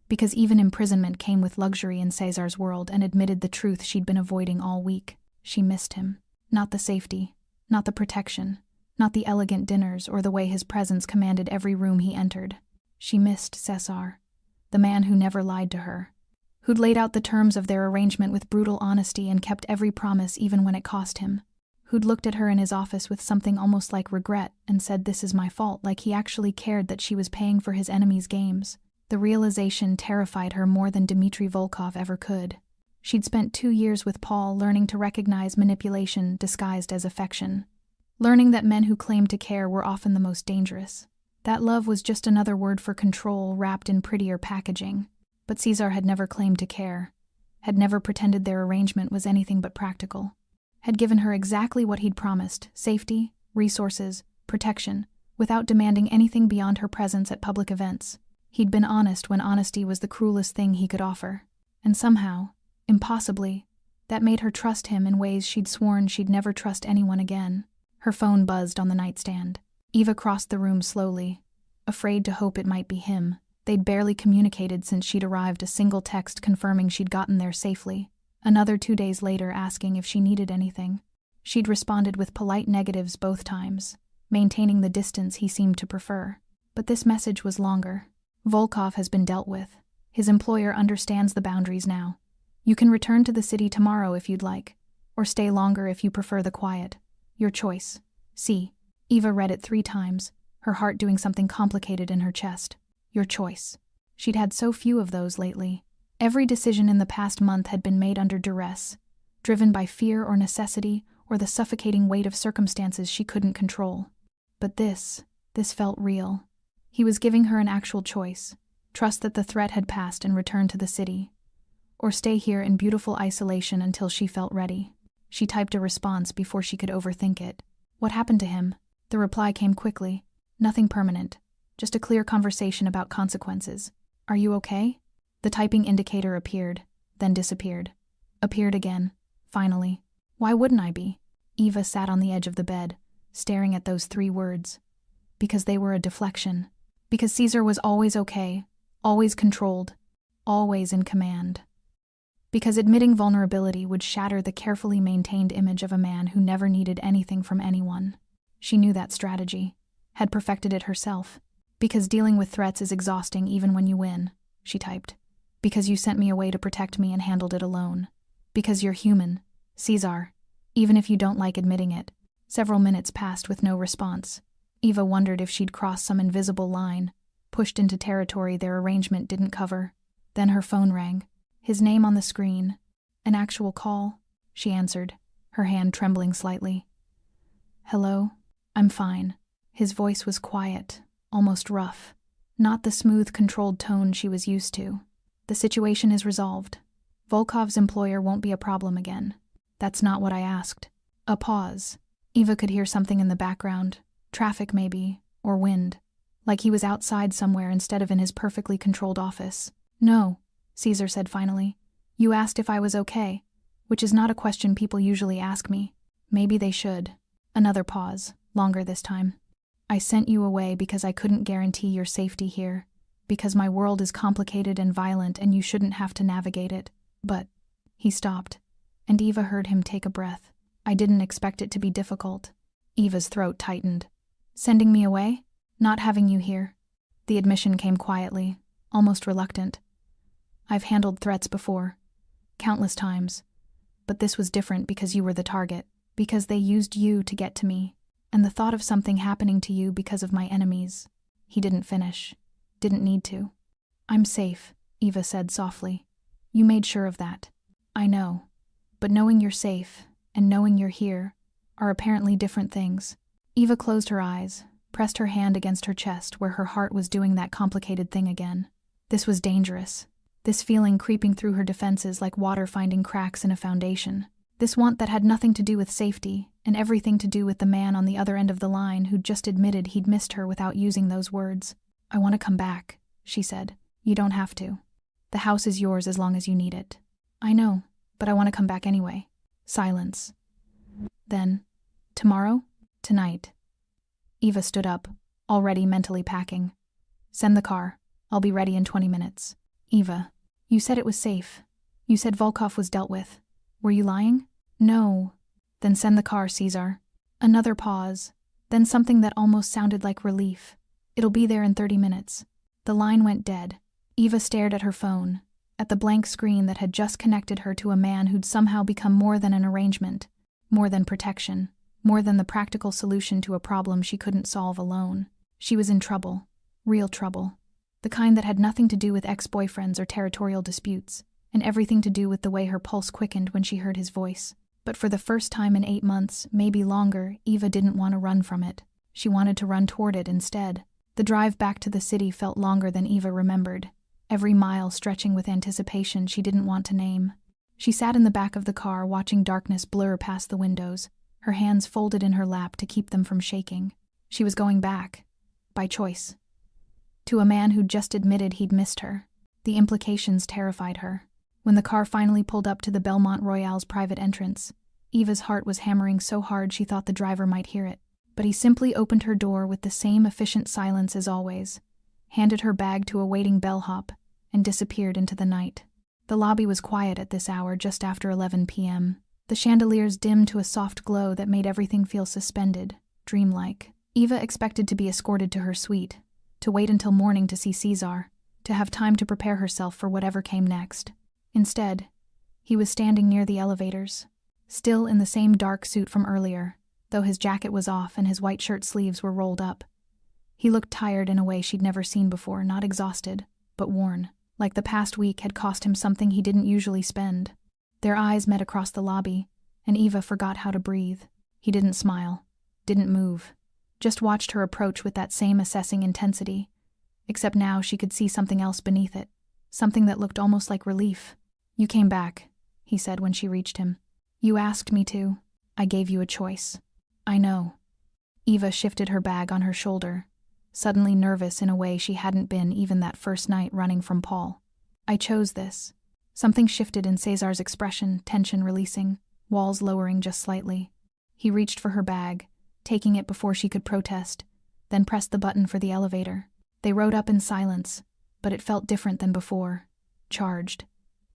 because even imprisonment came with luxury in Cesar's world, and admitted the truth she'd been avoiding all week. She missed him. Not the safety, not the protection, not the elegant dinners or the way his presence commanded every room he entered. She missed Cesar, the man who never lied to her, who'd laid out the terms of their arrangement with brutal honesty and kept every promise even when it cost him, who'd looked at her in his office with something almost like regret and said, "This is my fault," like he actually cared that she was paying for his enemy's games. The realization terrified her more than Dmitry Volkov ever could. She'd spent 2 years with Paul learning to recognize manipulation disguised as affection, learning that men who claimed to care were often the most dangerous. That love was just another word for control wrapped in prettier packaging. But Caesar had never claimed to care, had never pretended their arrangement was anything but practical, had given her exactly what he'd promised: safety, resources, protection, without demanding anything beyond her presence at public events. He'd been honest when honesty was the cruelest thing he could offer. And somehow, impossibly, that made her trust him in ways she'd sworn she'd never trust anyone again. Her phone buzzed on the nightstand. Eva crossed the room slowly, afraid to hope it might be him. They'd barely communicated since she'd arrived, a single text confirming she'd gotten there safely, another 2 days later asking if she needed anything. She'd responded with polite negatives both times, maintaining the distance he seemed to prefer. But this message was longer. Volkov has been dealt with. His employer understands the boundaries now. You can return to the city tomorrow if you'd like, or stay longer if you prefer the quiet. Your choice. See. Eva read it 3 times, her heart doing something complicated in her chest. Your choice. She'd had so few of those lately. Every decision in the past month had been made under duress, driven by fear or necessity or the suffocating weight of circumstances she couldn't control. But this felt real. He was giving her an actual choice: trust that the threat had passed and return to the city, or stay here in beautiful isolation until she felt ready. She typed a response before she could overthink it. What happened to him? The reply came quickly. Nothing permanent. Just a clear conversation about consequences. Are you okay? The typing indicator appeared, then disappeared. Appeared again, finally. Why wouldn't I be? Eva sat on the edge of the bed, staring at those 3 words. Because they were a deflection. Because Caesar was always okay, always controlled, always in command. Because admitting vulnerability would shatter the carefully maintained image of a man who never needed anything from anyone. She knew that strategy, had perfected it herself. Because dealing with threats is exhausting even when you win, she typed. Because you sent me away to protect me and handled it alone. Because you're human, Caesar, even if you don't like admitting it. Several minutes passed with no response. Eva wondered if she'd crossed some invisible line, pushed into territory their arrangement didn't cover. Then her phone rang. His name on the screen. An actual call, she answered, her hand trembling slightly. Hello? I'm fine. His voice was quiet, almost rough. Not the smooth, controlled tone she was used to. The situation is resolved. Volkov's employer won't be a problem again. That's not what I asked. A pause. Eva could hear something in the background. Traffic maybe, or wind. Like he was outside somewhere instead of in his perfectly controlled office. No, Caesar said finally. You asked if I was okay, which is not a question people usually ask me. Maybe they should. Another pause, longer this time. I sent you away because I couldn't guarantee your safety here, because my world is complicated and violent and you shouldn't have to navigate it. But, he stopped, and Eva heard him take a breath. I didn't expect it to be difficult. Eva's throat tightened. Sending me away? Not having you here. The admission came quietly, almost reluctant. I've handled threats before. Countless times. But this was different because you were the target. Because they used you to get to me. And the thought of something happening to you because of my enemies. He didn't finish. Didn't need to. I'm safe, Eva said softly. You made sure of that. I know. But knowing you're safe, and knowing you're here, are apparently different things. Eva closed her eyes, pressed her hand against her chest where her heart was doing that complicated thing again. This was dangerous. This feeling creeping through her defenses like water finding cracks in a foundation. This want that had nothing to do with safety, and everything to do with the man on the other end of the line who'd just admitted he'd missed her without using those words. I want to come back, she said. You don't have to. The house is yours as long as you need it. I know, but I want to come back anyway. Silence. Then, tomorrow? Tonight. Eva stood up, already mentally packing. Send the car. I'll be ready in 20 minutes. Eva, you said it was safe. You said Volkov was dealt with. Were you lying? No. Then send the car, Caesar. Another pause, then something that almost sounded like relief. It'll be there in 30 minutes. The line went dead. Eva stared at her phone, at the blank screen that had just connected her to a man who'd somehow become more than an arrangement, more than protection, more than the practical solution to a problem she couldn't solve alone. She was in trouble. Real trouble. The kind that had nothing to do with ex-boyfriends or territorial disputes, and everything to do with the way her pulse quickened when she heard his voice. But for the first time in 8 months, maybe longer, Eva didn't want to run from it. She wanted to run toward it instead. The drive back to the city felt longer than Eva remembered, every mile stretching with anticipation she didn't want to name. She sat in the back of the car watching darkness blur past the windows, her hands folded in her lap to keep them from shaking. She was going back, by choice, to a man who'd just admitted he'd missed her. The implications terrified her. When the car finally pulled up to the Belmont Royale's private entrance, Eva's heart was hammering so hard she thought the driver might hear it. But he simply opened her door with the same efficient silence as always, handed her bag to a waiting bellhop, and disappeared into the night. The lobby was quiet at this hour just after 11 p.m. The chandeliers dimmed to a soft glow that made everything feel suspended, dreamlike. Eva expected to be escorted to her suite, to wait until morning to see Caesar, to have time to prepare herself for whatever came next. Instead, he was standing near the elevators, still in the same dark suit from earlier, though his jacket was off and his white shirt sleeves were rolled up. He looked tired in a way she'd never seen before, not exhausted, but worn, like the past week had cost him something he didn't usually spend. Their eyes met across the lobby, and Eva forgot how to breathe. He didn't smile, didn't move, just watched her approach with that same assessing intensity, except now she could see something else beneath it, something that looked almost like relief. You came back, he said when she reached him. You asked me to. I gave you a choice. I know. Eva shifted her bag on her shoulder, suddenly nervous in a way she hadn't been even that first night running from Paul. I chose this. Something shifted in Cesar's expression, tension releasing, walls lowering just slightly. He reached for her bag, taking it before she could protest, then pressed the button for the elevator. They rode up in silence, but it felt different than before, charged.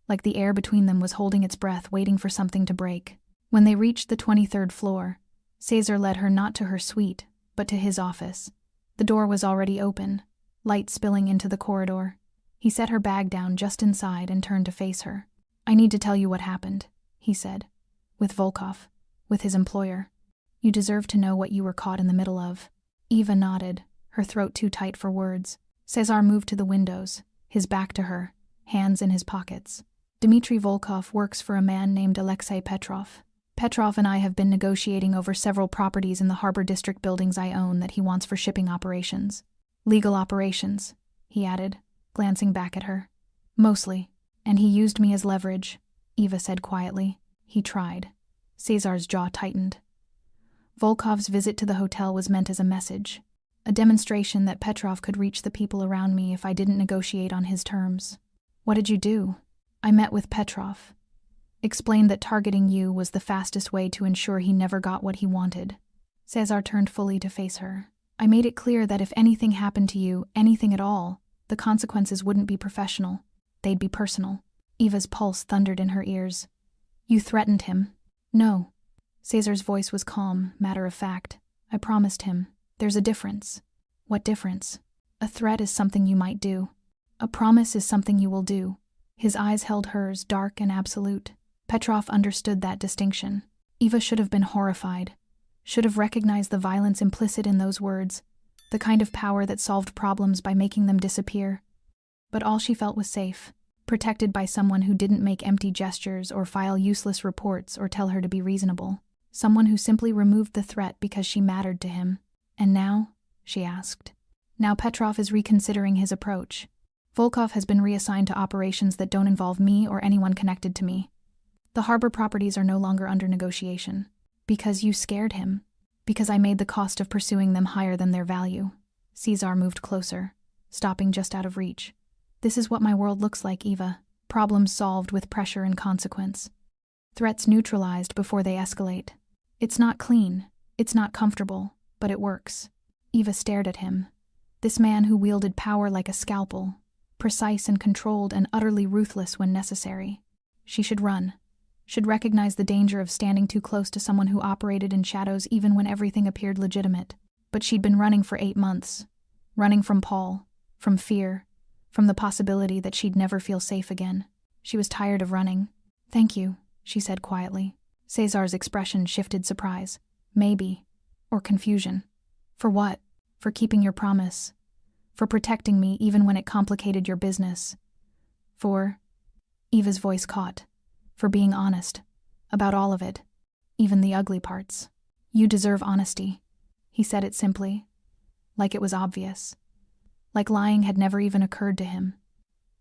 Like the air between them was holding its breath, waiting for something to break. When they reached the 23rd floor, Cesar led her not to her suite, but to his office. The door was already open, light spilling into the corridor. He set her bag down just inside and turned to face her. "I need to tell you what happened," he said. "With Volkov, with his employer. You deserve to know what you were caught in the middle of." Eva nodded, her throat too tight for words. Cesar moved to the windows, his back to her, hands in his pockets. "Dmitry Volkov works for a man named Alexei Petrov. Petrov and I have been negotiating over several properties in the Harbor District buildings I own that he wants for shipping operations. Legal operations," he added, glancing back at her. "Mostly. And he used me as leverage," Eva said quietly. "He tried." Cesar's jaw tightened. Volkov's visit to the hotel was meant as a message, a demonstration that Petrov could reach the people around me if I didn't negotiate on his terms. "What did you do?" "I met with Petrov. Explained that targeting you was the fastest way to ensure he never got what he wanted." Cesar turned fully to face her. "I made it clear that if anything happened to you, anything at all, the consequences wouldn't be professional. They'd be personal." Eva's pulse thundered in her ears. "You threatened him?" "No." Cesar's voice was calm, matter of fact. "I promised him. There's a difference." "What difference?" "A threat is something you might do. A promise is something you will do." His eyes held hers, dark and absolute. Petrov understood that distinction. Eva should have been horrified, should have recognized the violence implicit in those words, the kind of power that solved problems by making them disappear. But all she felt was safe, protected by someone who didn't make empty gestures or file useless reports or tell her to be reasonable. Someone who simply removed the threat because she mattered to him. "And now?" she asked. "Now Petrov is reconsidering his approach. Volkov has been reassigned to operations that don't involve me or anyone connected to me. The harbor properties are no longer under negotiation. Because you scared him. Because I made the cost of pursuing them higher than their value." Cesar moved closer, stopping just out of reach. "This is what my world looks like, Eva. Problems solved with pressure and consequence. Threats neutralized before they escalate. It's not clean, it's not comfortable, but it works." Eva stared at him. This man who wielded power like a scalpel, precise and controlled and utterly ruthless when necessary. She should run. Should recognize the danger of standing too close to someone who operated in shadows even when everything appeared legitimate. But she'd been running for 8 months. Running from Paul, from fear, from the possibility that she'd never feel safe again. She was tired of running. "Thank you," she said quietly. Cesar's expression shifted surprise. "Maybe." Or confusion. "For what?" "For keeping your promise. For protecting me even when it complicated your business. For..." Eva's voice caught. "For being honest. About all of it. Even the ugly parts." "You deserve honesty." He said it simply. Like it was obvious. Like lying had never even occurred to him.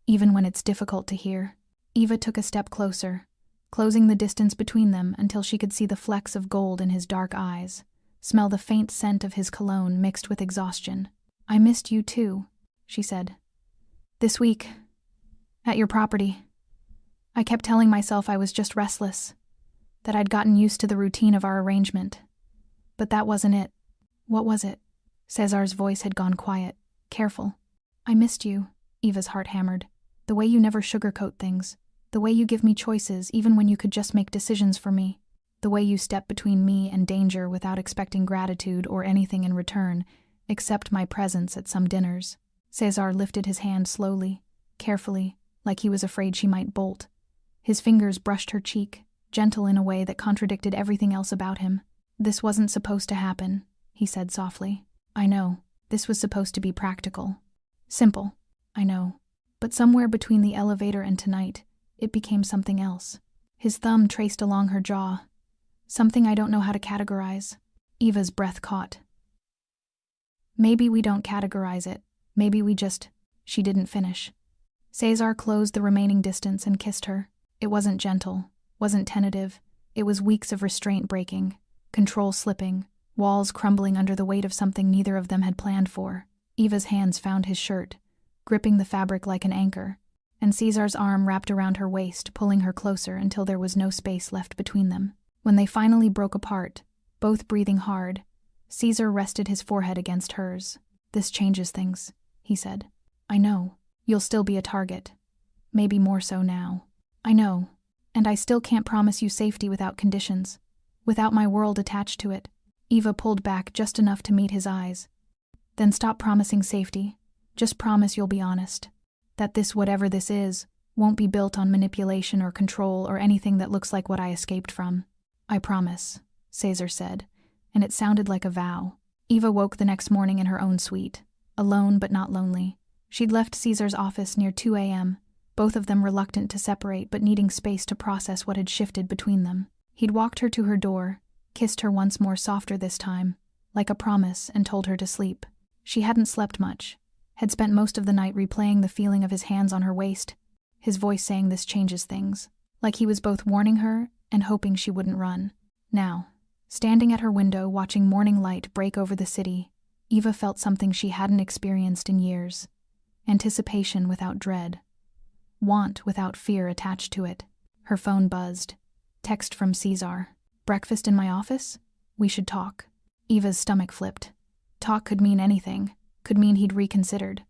Even when it's difficult to hear. Eva took a step closer, closing the distance between them until she could see the flecks of gold in his dark eyes, smell the faint scent of his cologne mixed with exhaustion. "I missed you too," she said. "This week. At your property. I kept telling myself I was just restless, that I'd gotten used to the routine of our arrangement. But that wasn't it." "What was it?" Cesar's voice had gone quiet, careful. "I missed you," Eva's heart hammered. "The way you never sugarcoat things. The way you give me choices even when you could just make decisions for me. The way you step between me and danger without expecting gratitude or anything in return, except my presence at some dinners." Cesar lifted his hand slowly, carefully, like he was afraid she might bolt. His fingers brushed her cheek, gentle in a way that contradicted everything else about him. "This wasn't supposed to happen," he said softly. "I know. This was supposed to be practical. Simple. I know. But somewhere between the elevator and tonight, it became something else." His thumb traced along her jaw. "Something I don't know how to categorize." Eva's breath caught. "Maybe we don't categorize it. Maybe we just..." She didn't finish. Cesar closed the remaining distance and kissed her. It wasn't gentle, wasn't tentative. It was weeks of restraint breaking, control slipping, walls crumbling under the weight of something neither of them had planned for. Eva's hands found his shirt, gripping the fabric like an anchor, and Cesar's arm wrapped around her waist, pulling her closer until there was no space left between them. When they finally broke apart, both breathing hard, Caesar rested his forehead against hers. This changes things, he said. I know. You'll still be a target. Maybe more so now. I know. And I still can't promise you safety without conditions. Without my world attached to it. Eva pulled back just enough to meet his eyes. Then stop promising safety. Just promise you'll be honest. That this, whatever this is, won't be built on manipulation or control or anything that looks like what I escaped from. I promise, Caesar said, and it sounded like a vow. Eva woke the next morning in her own suite, alone but not lonely. She'd left Caesar's office near 2 a.m., both of them reluctant to separate but needing space to process what had shifted between them. He'd walked her to her door, kissed her once more, softer this time, like a promise, and told her to sleep. She hadn't slept much, had spent most of the night replaying the feeling of his hands on her waist, his voice saying this changes things, like he was both warning her and hoping she wouldn't run. Now, standing at her window watching morning light break over the city, Eva felt something she hadn't experienced in years. Anticipation without dread. Want without fear attached to it. Her phone buzzed. Text from Caesar. Breakfast in my office? We should talk. Eva's stomach flipped. Talk could mean anything. Could mean he'd reconsidered.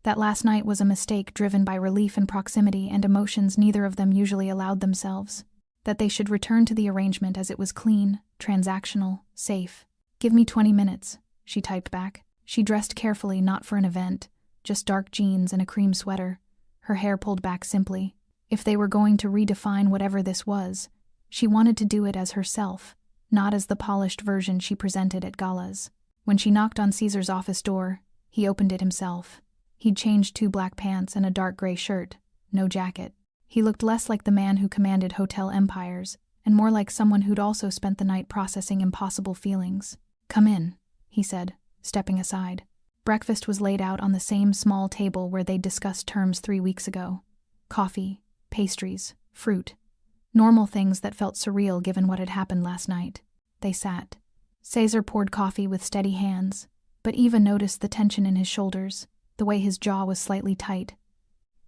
That last night was a mistake driven by relief and proximity and emotions neither of them usually allowed themselves. That they should return to the arrangement as it was clean, transactional, safe. Give me 20 minutes, she typed back. She dressed carefully, not for an event, just dark jeans and a cream sweater, her hair pulled back simply. If they were going to redefine whatever this was, she wanted to do it as herself, not as the polished version she presented at galas. When she knocked on Caesar's office door, he opened it himself. He'd changed 2 black pants and a dark gray shirt, no jacket. He looked less like the man who commanded hotel empires, and more like someone who'd also spent the night processing impossible feelings. Come in, he said, stepping aside. Breakfast was laid out on the same small table where they'd discussed terms 3 weeks ago. Coffee, pastries, fruit. Normal things that felt surreal given what had happened last night. They sat. Caesar poured coffee with steady hands, but Eva noticed the tension in his shoulders, the way his jaw was slightly tight.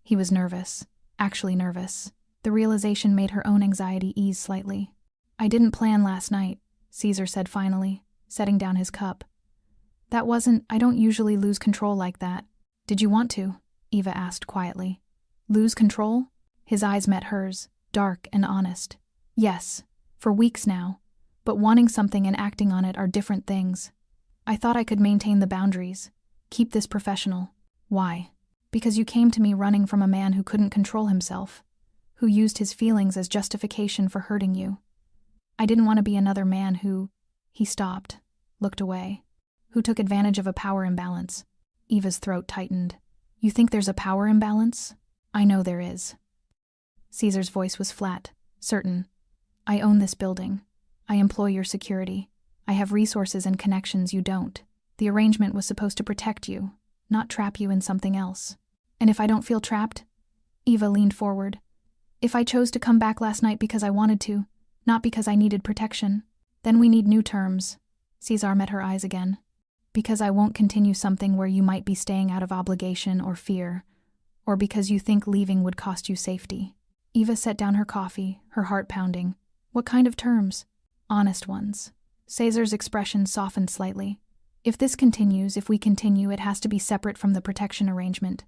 He was nervous, actually nervous. The realization made her own anxiety ease slightly. I didn't plan last night, Caesar said finally, setting down his cup. I don't usually lose control like that. Did you want to? Eva asked quietly. Lose control? His eyes met hers, dark and honest. Yes, for weeks now. But wanting something and acting on it are different things. I thought I could maintain the boundaries. Keep this professional. Why? Because you came to me running from a man who couldn't control himself, who used his feelings as justification for hurting you. I didn't want to be another man who... He stopped, looked away. Who took advantage of a power imbalance. Eva's throat tightened. You think there's a power imbalance? I know there is. Caesar's voice was flat, certain. I own this building. I employ your security. I have resources and connections you don't. The arrangement was supposed to protect you, not trap you in something else. And if I don't feel trapped? Eva leaned forward. If I chose to come back last night because I wanted to, not because I needed protection, then we need new terms. Caesar met her eyes again. Because I won't continue something where you might be staying out of obligation or fear, or because you think leaving would cost you safety. Eva set down her coffee, her heart pounding. What kind of terms? Honest ones. Caesar's expression softened slightly. If this continues, if we continue, it has to be separate from the protection arrangement.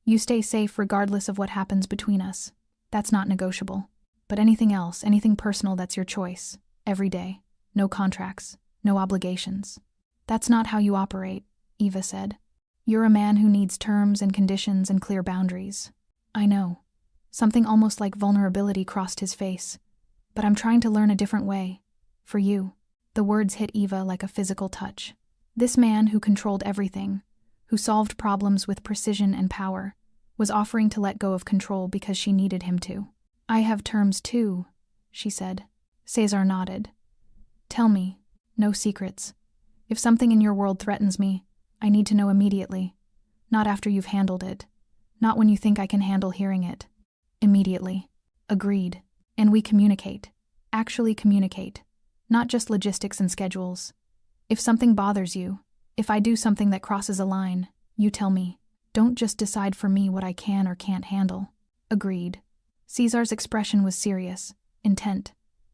You stay safe regardless of what happens between us. That's not negotiable. But anything else, anything personal, that's your choice. Every day. No contracts. No obligations. That's not how you operate, Eva said. You're a man who needs terms and conditions and clear boundaries. I know. Something almost like vulnerability crossed his face. But I'm trying to learn a different way. For you. The words hit Eva like a physical touch. This man who controlled everything, who solved problems with precision and power, was offering to let go of control because she needed him to. I have terms too, she said. Caesar nodded. Tell me. No secrets. If something in your world threatens me, I need to know immediately. Not after you've handled it. Not when you think I can handle hearing it. Immediately. Agreed. And we communicate. Actually communicate. Not just logistics and schedules. If something bothers you, if I do something that crosses a line, you tell me. Don't just decide for me what I can or can't handle. Agreed. Caesar's expression was serious, intent.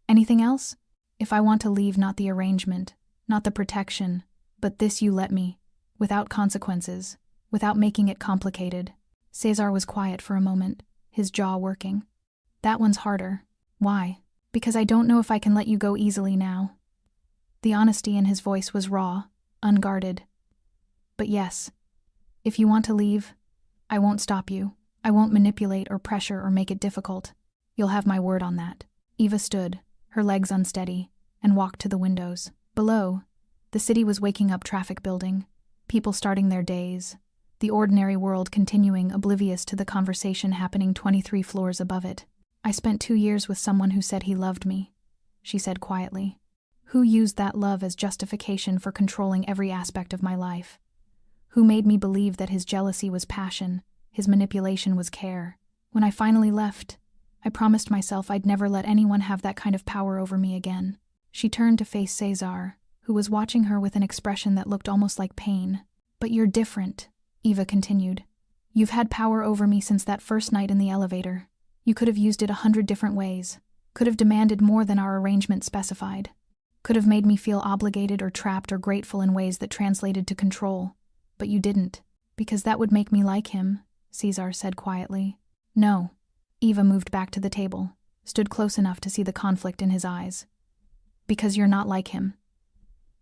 Anything else? If I want to leave, not the arrangement, Not the protection, but this you let me, without consequences, without making it complicated. Cesar was quiet for a moment, his jaw working. That one's harder. Why? Because I don't know if I can let you go easily now. The honesty in his voice was raw, unguarded. But yes, if you want to leave, I won't stop you. I won't manipulate or pressure or make it difficult. You'll have my word on that. Eva stood, her legs unsteady, and walked to the windows. Below, the city was waking up, traffic building, people starting their days, the ordinary world continuing oblivious to the conversation happening 23 floors above it. I spent 2 years with someone who said he loved me, she said quietly. Who used that love as justification for controlling every aspect of my life? Who made me believe that his jealousy was passion, his manipulation was care? When I finally left, I promised myself I'd never let anyone have that kind of power over me again. She turned to face Cesar, who was watching her with an expression that looked almost like pain. But you're different, Eva continued. You've had power over me since that first night in the elevator. You could have used it 100 different ways, could have demanded more than our arrangement specified, could have made me feel obligated or trapped or grateful in ways that translated to control. But you didn't, because that would make me like him, Cesar said quietly. No. Eva moved back to the table, stood close enough to see the conflict in his eyes. Because you're not like him.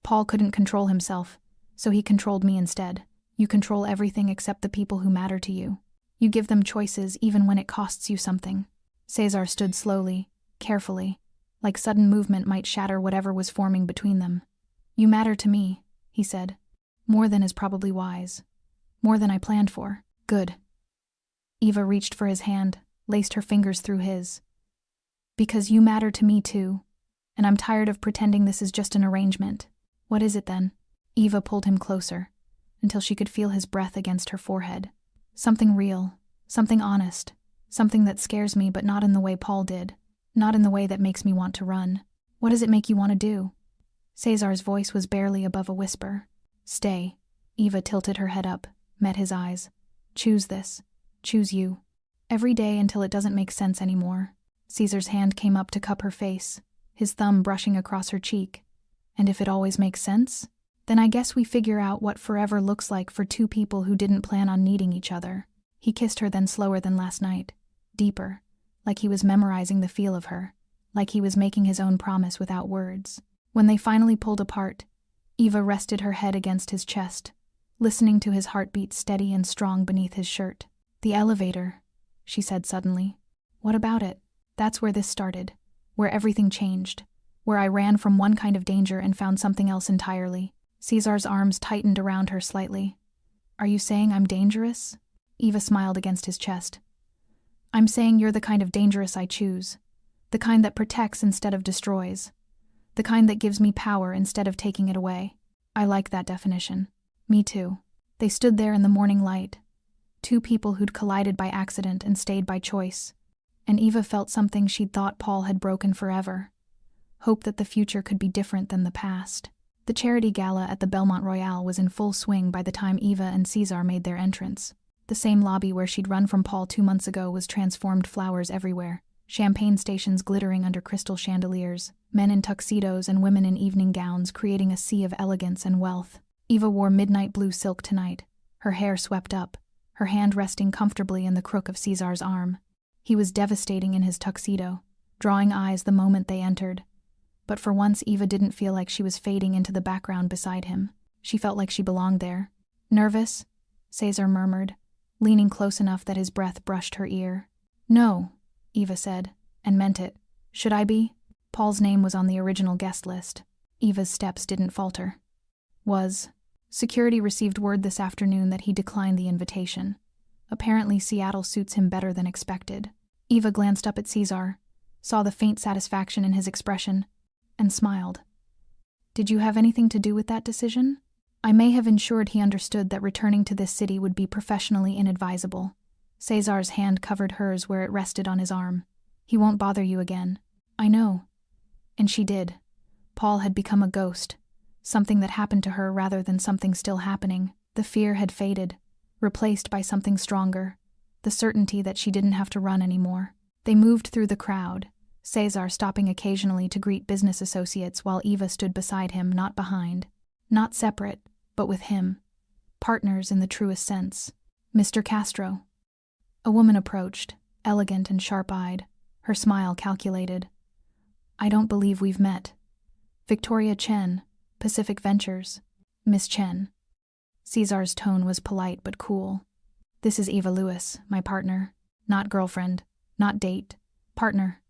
Paul couldn't control himself, so he controlled me instead. You control everything except the people who matter to you. You give them choices even when it costs you something. Cesar stood slowly, carefully, like sudden movement might shatter whatever was forming between them. You matter to me, he said. More than is probably wise. More than I planned for. Good. Eva reached for his hand, laced her fingers through his. Because you matter to me too, and I'm tired of pretending this is just an arrangement. What is it then? Eva pulled him closer, until she could feel his breath against her forehead. Something real, something honest, something that scares me but not in the way Paul did, not in the way that makes me want to run. What does it make you want to do? Cesar's voice was barely above a whisper. Stay. Eva tilted her head up, met his eyes. Choose this. Choose you. Every day until it doesn't make sense anymore. Cesar's hand came up to cup her face, his thumb brushing across her cheek. And if it always makes sense, then I guess we figure out what forever looks like for two people who didn't plan on needing each other. He kissed her then slower than last night, deeper, like he was memorizing the feel of her, like he was making his own promise without words. When they finally pulled apart, Eva rested her head against his chest, listening to his heartbeat steady and strong beneath his shirt. The elevator, she said suddenly. What about it? That's where this started, where everything changed, where I ran from one kind of danger and found something else entirely. Cesar's arms tightened around her slightly. Are you saying I'm dangerous? Eva smiled against his chest. I'm saying you're the kind of dangerous I choose, the kind that protects instead of destroys, the kind that gives me power instead of taking it away. I like that definition. Me too. They stood there in the morning light, two people who'd collided by accident and stayed by choice, and Eva felt something she'd thought Paul had broken forever. Hope that the future could be different than the past. The charity gala at the Belmont Royale was in full swing by the time Eva and Cesar made their entrance. The same lobby where she'd run from Paul 2 months ago was transformed, flowers everywhere, champagne stations glittering under crystal chandeliers, men in tuxedos and women in evening gowns creating a sea of elegance and wealth. Eva wore midnight blue silk tonight, her hair swept up, her hand resting comfortably in the crook of Cesar's arm. He was devastating in his tuxedo, drawing eyes the moment they entered. But for once Eva didn't feel like she was fading into the background beside him. She felt like she belonged there. Nervous? Cesar murmured, leaning close enough that his breath brushed her ear. No, Eva said, and meant it. Should I be? Paul's name was on the original guest list. Eva's steps didn't falter. Security received word this afternoon that he declined the invitation. Apparently Seattle suits him better than expected. Eva glanced up at Cesar, saw the faint satisfaction in his expression, and smiled. Did you have anything to do with that decision? I may have ensured he understood that returning to this city would be professionally inadvisable. Cesar's hand covered hers where it rested on his arm. He won't bother you again. I know. And she did. Paul had become a ghost, something that happened to her rather than something still happening. The fear had faded, replaced by something stronger, the certainty that she didn't have to run anymore. They moved through the crowd, Cesar stopping occasionally to greet business associates while Eva stood beside him, not behind. Not separate, but with him. Partners in the truest sense. Mr. Castro. A woman approached, elegant and sharp-eyed, her smile calculated. I don't believe we've met. Victoria Chen, Pacific Ventures. Miss Chen. Cesar's tone was polite but cool. This is Eva Lewis, my partner. Not girlfriend, not date, partner.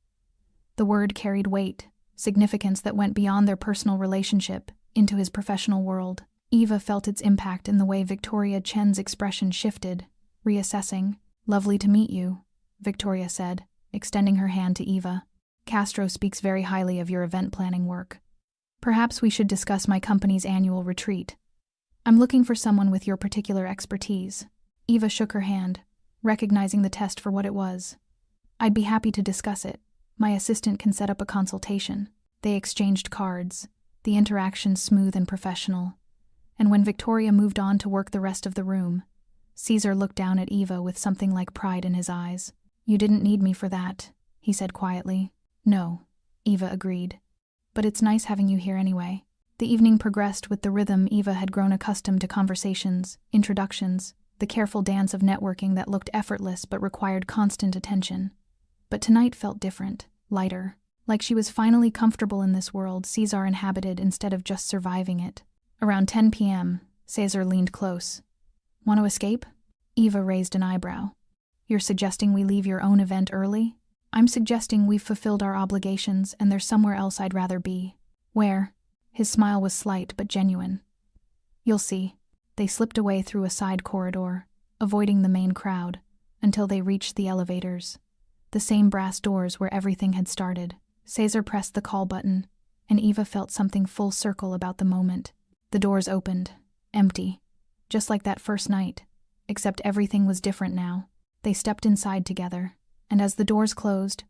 The word carried weight, significance that went beyond their personal relationship, into his professional world. Eva felt its impact in the way Victoria Chen's expression shifted, reassessing. Lovely to meet you, Victoria said, extending her hand to Eva. Castro speaks very highly of your event planning work. Perhaps we should discuss my company's annual retreat. I'm looking for someone with your particular expertise. Eva shook her hand, recognizing the test for what it was. I'd be happy to discuss it. My assistant can set up a consultation. They exchanged cards, the interaction smooth and professional. And when Victoria moved on to work the rest of the room, Cesar looked down at Eva with something like pride in his eyes. You didn't need me for that, he said quietly. No, Eva agreed. But it's nice having you here anyway. The evening progressed with the rhythm Eva had grown accustomed to: conversations, introductions, the careful dance of networking that looked effortless but required constant attention. But tonight felt different, lighter, like she was finally comfortable in this world Cesar inhabited instead of just surviving it. Around 10 p.m., Cesar leaned close. Want to escape? Eva raised an eyebrow. You're suggesting we leave your own event early? I'm suggesting we've fulfilled our obligations and there's somewhere else I'd rather be. Where? His smile was slight but genuine. You'll see. They slipped away through a side corridor, avoiding the main crowd, until they reached the elevators. The same brass doors where everything had started. Cesar pressed the call button, and Eva felt something full circle about the moment. The doors opened, empty, just like that first night, except everything was different now. They stepped inside together, and as the doors closed,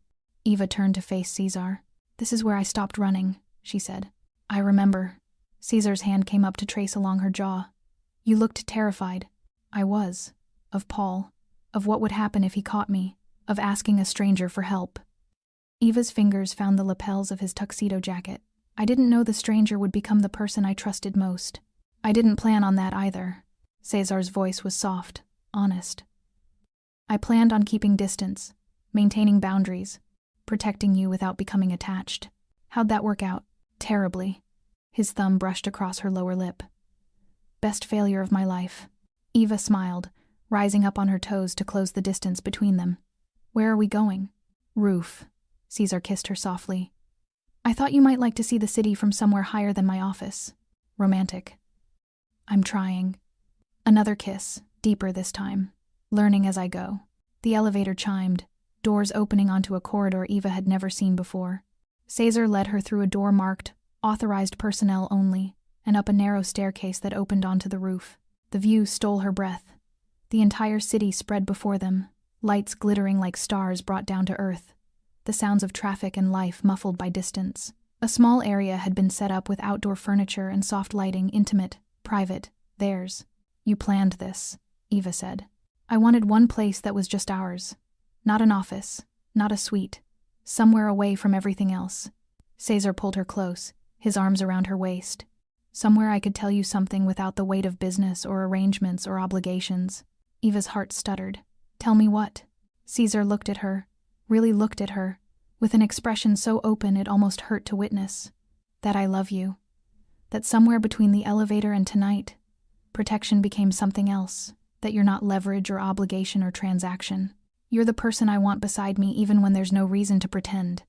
Eva turned to face Cesar. This is where I stopped running, she said. I remember. Cesar's hand came up to trace along her jaw. You looked terrified. I was. Of Paul. Of what would happen if he caught me. Of asking a stranger for help. Eva's fingers found the lapels of his tuxedo jacket. I didn't know the stranger would become the person I trusted most. I didn't plan on that either. Cesar's voice was soft, honest. I planned on keeping distance, maintaining boundaries, protecting you without becoming attached. How'd that work out? Terribly. His thumb brushed across her lower lip. Best failure of my life. Eva smiled, rising up on her toes to close the distance between them. Where are we going? Roof. Cesar kissed her softly. I thought you might like to see the city from somewhere higher than my office. Romantic. I'm trying. Another kiss, deeper this time. Learning as I go. The elevator chimed, doors opening onto a corridor Eva had never seen before. Cesar led her through a door marked, authorized personnel only, and up a narrow staircase that opened onto the roof. The view stole her breath. The entire city spread before them, lights glittering like stars brought down to earth. The sounds of traffic and life muffled by distance. A small area had been set up with outdoor furniture and soft lighting, intimate, private, theirs. You planned this, Eva said. I wanted one place that was just ours. Not an office, not a suite. Somewhere away from everything else. Cesar pulled her close, his arms around her waist. Somewhere I could tell you something without the weight of business or arrangements or obligations. Eva's heart stuttered. Tell me what? Cesar looked at her, really looked at her, with an expression so open it almost hurt to witness. That I love you. That somewhere between the elevator and tonight, protection became something else. That you're not leverage or obligation or transaction. You're the person I want beside me even when there's no reason to pretend.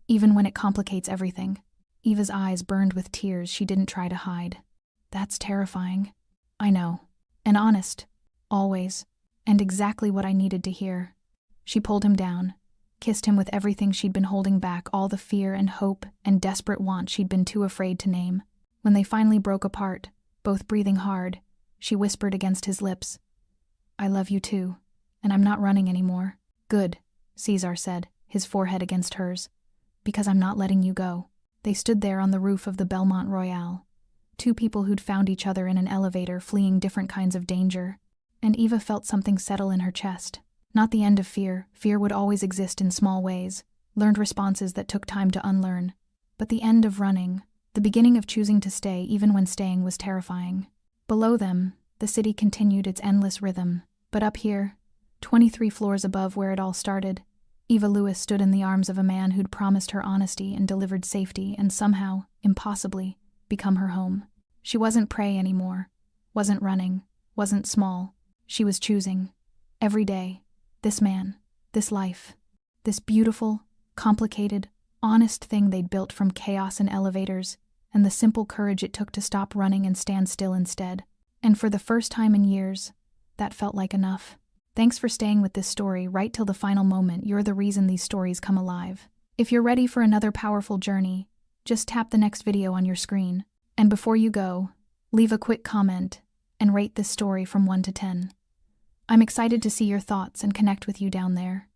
Even when it complicates everything. Eva's eyes burned with tears she didn't try to hide. That's terrifying. I know. And honest. Always. And exactly what I needed to hear. She pulled him down, kissed him with everything she'd been holding back, all the fear and hope and desperate want she'd been too afraid to name. When they finally broke apart, both breathing hard, she whispered against his lips, I love you too, and I'm not running anymore. Good, Cesar said, his forehead against hers. Because I'm not letting you go. They stood there on the roof of the Belmont Royale. Two people who'd found each other in an elevator fleeing different kinds of danger. And Eva felt something settle in her chest. Not the end of fear. Fear would always exist in small ways. learned responses that took time to unlearn. But the end of running, the beginning of choosing to stay even when staying was terrifying. Below them, the city continued its endless rhythm. But up here, 23 floors above where it all started, Eva Lewis stood in the arms of a man who'd promised her honesty and delivered safety and somehow, impossibly, become her home. She wasn't prey anymore, wasn't running, wasn't small. She was choosing. Every day. This man. This life. This beautiful, complicated, honest thing they'd built from chaos and elevators, and the simple courage it took to stop running and stand still instead. And for the first time in years, that felt like enough. Thanks for staying with this story right till the final moment. You're the reason these stories come alive. If you're ready for another powerful journey, just tap the next video on your screen. And before you go, leave a quick comment and rate this story from 1 to 10. I'm excited to see your thoughts and connect with you down there.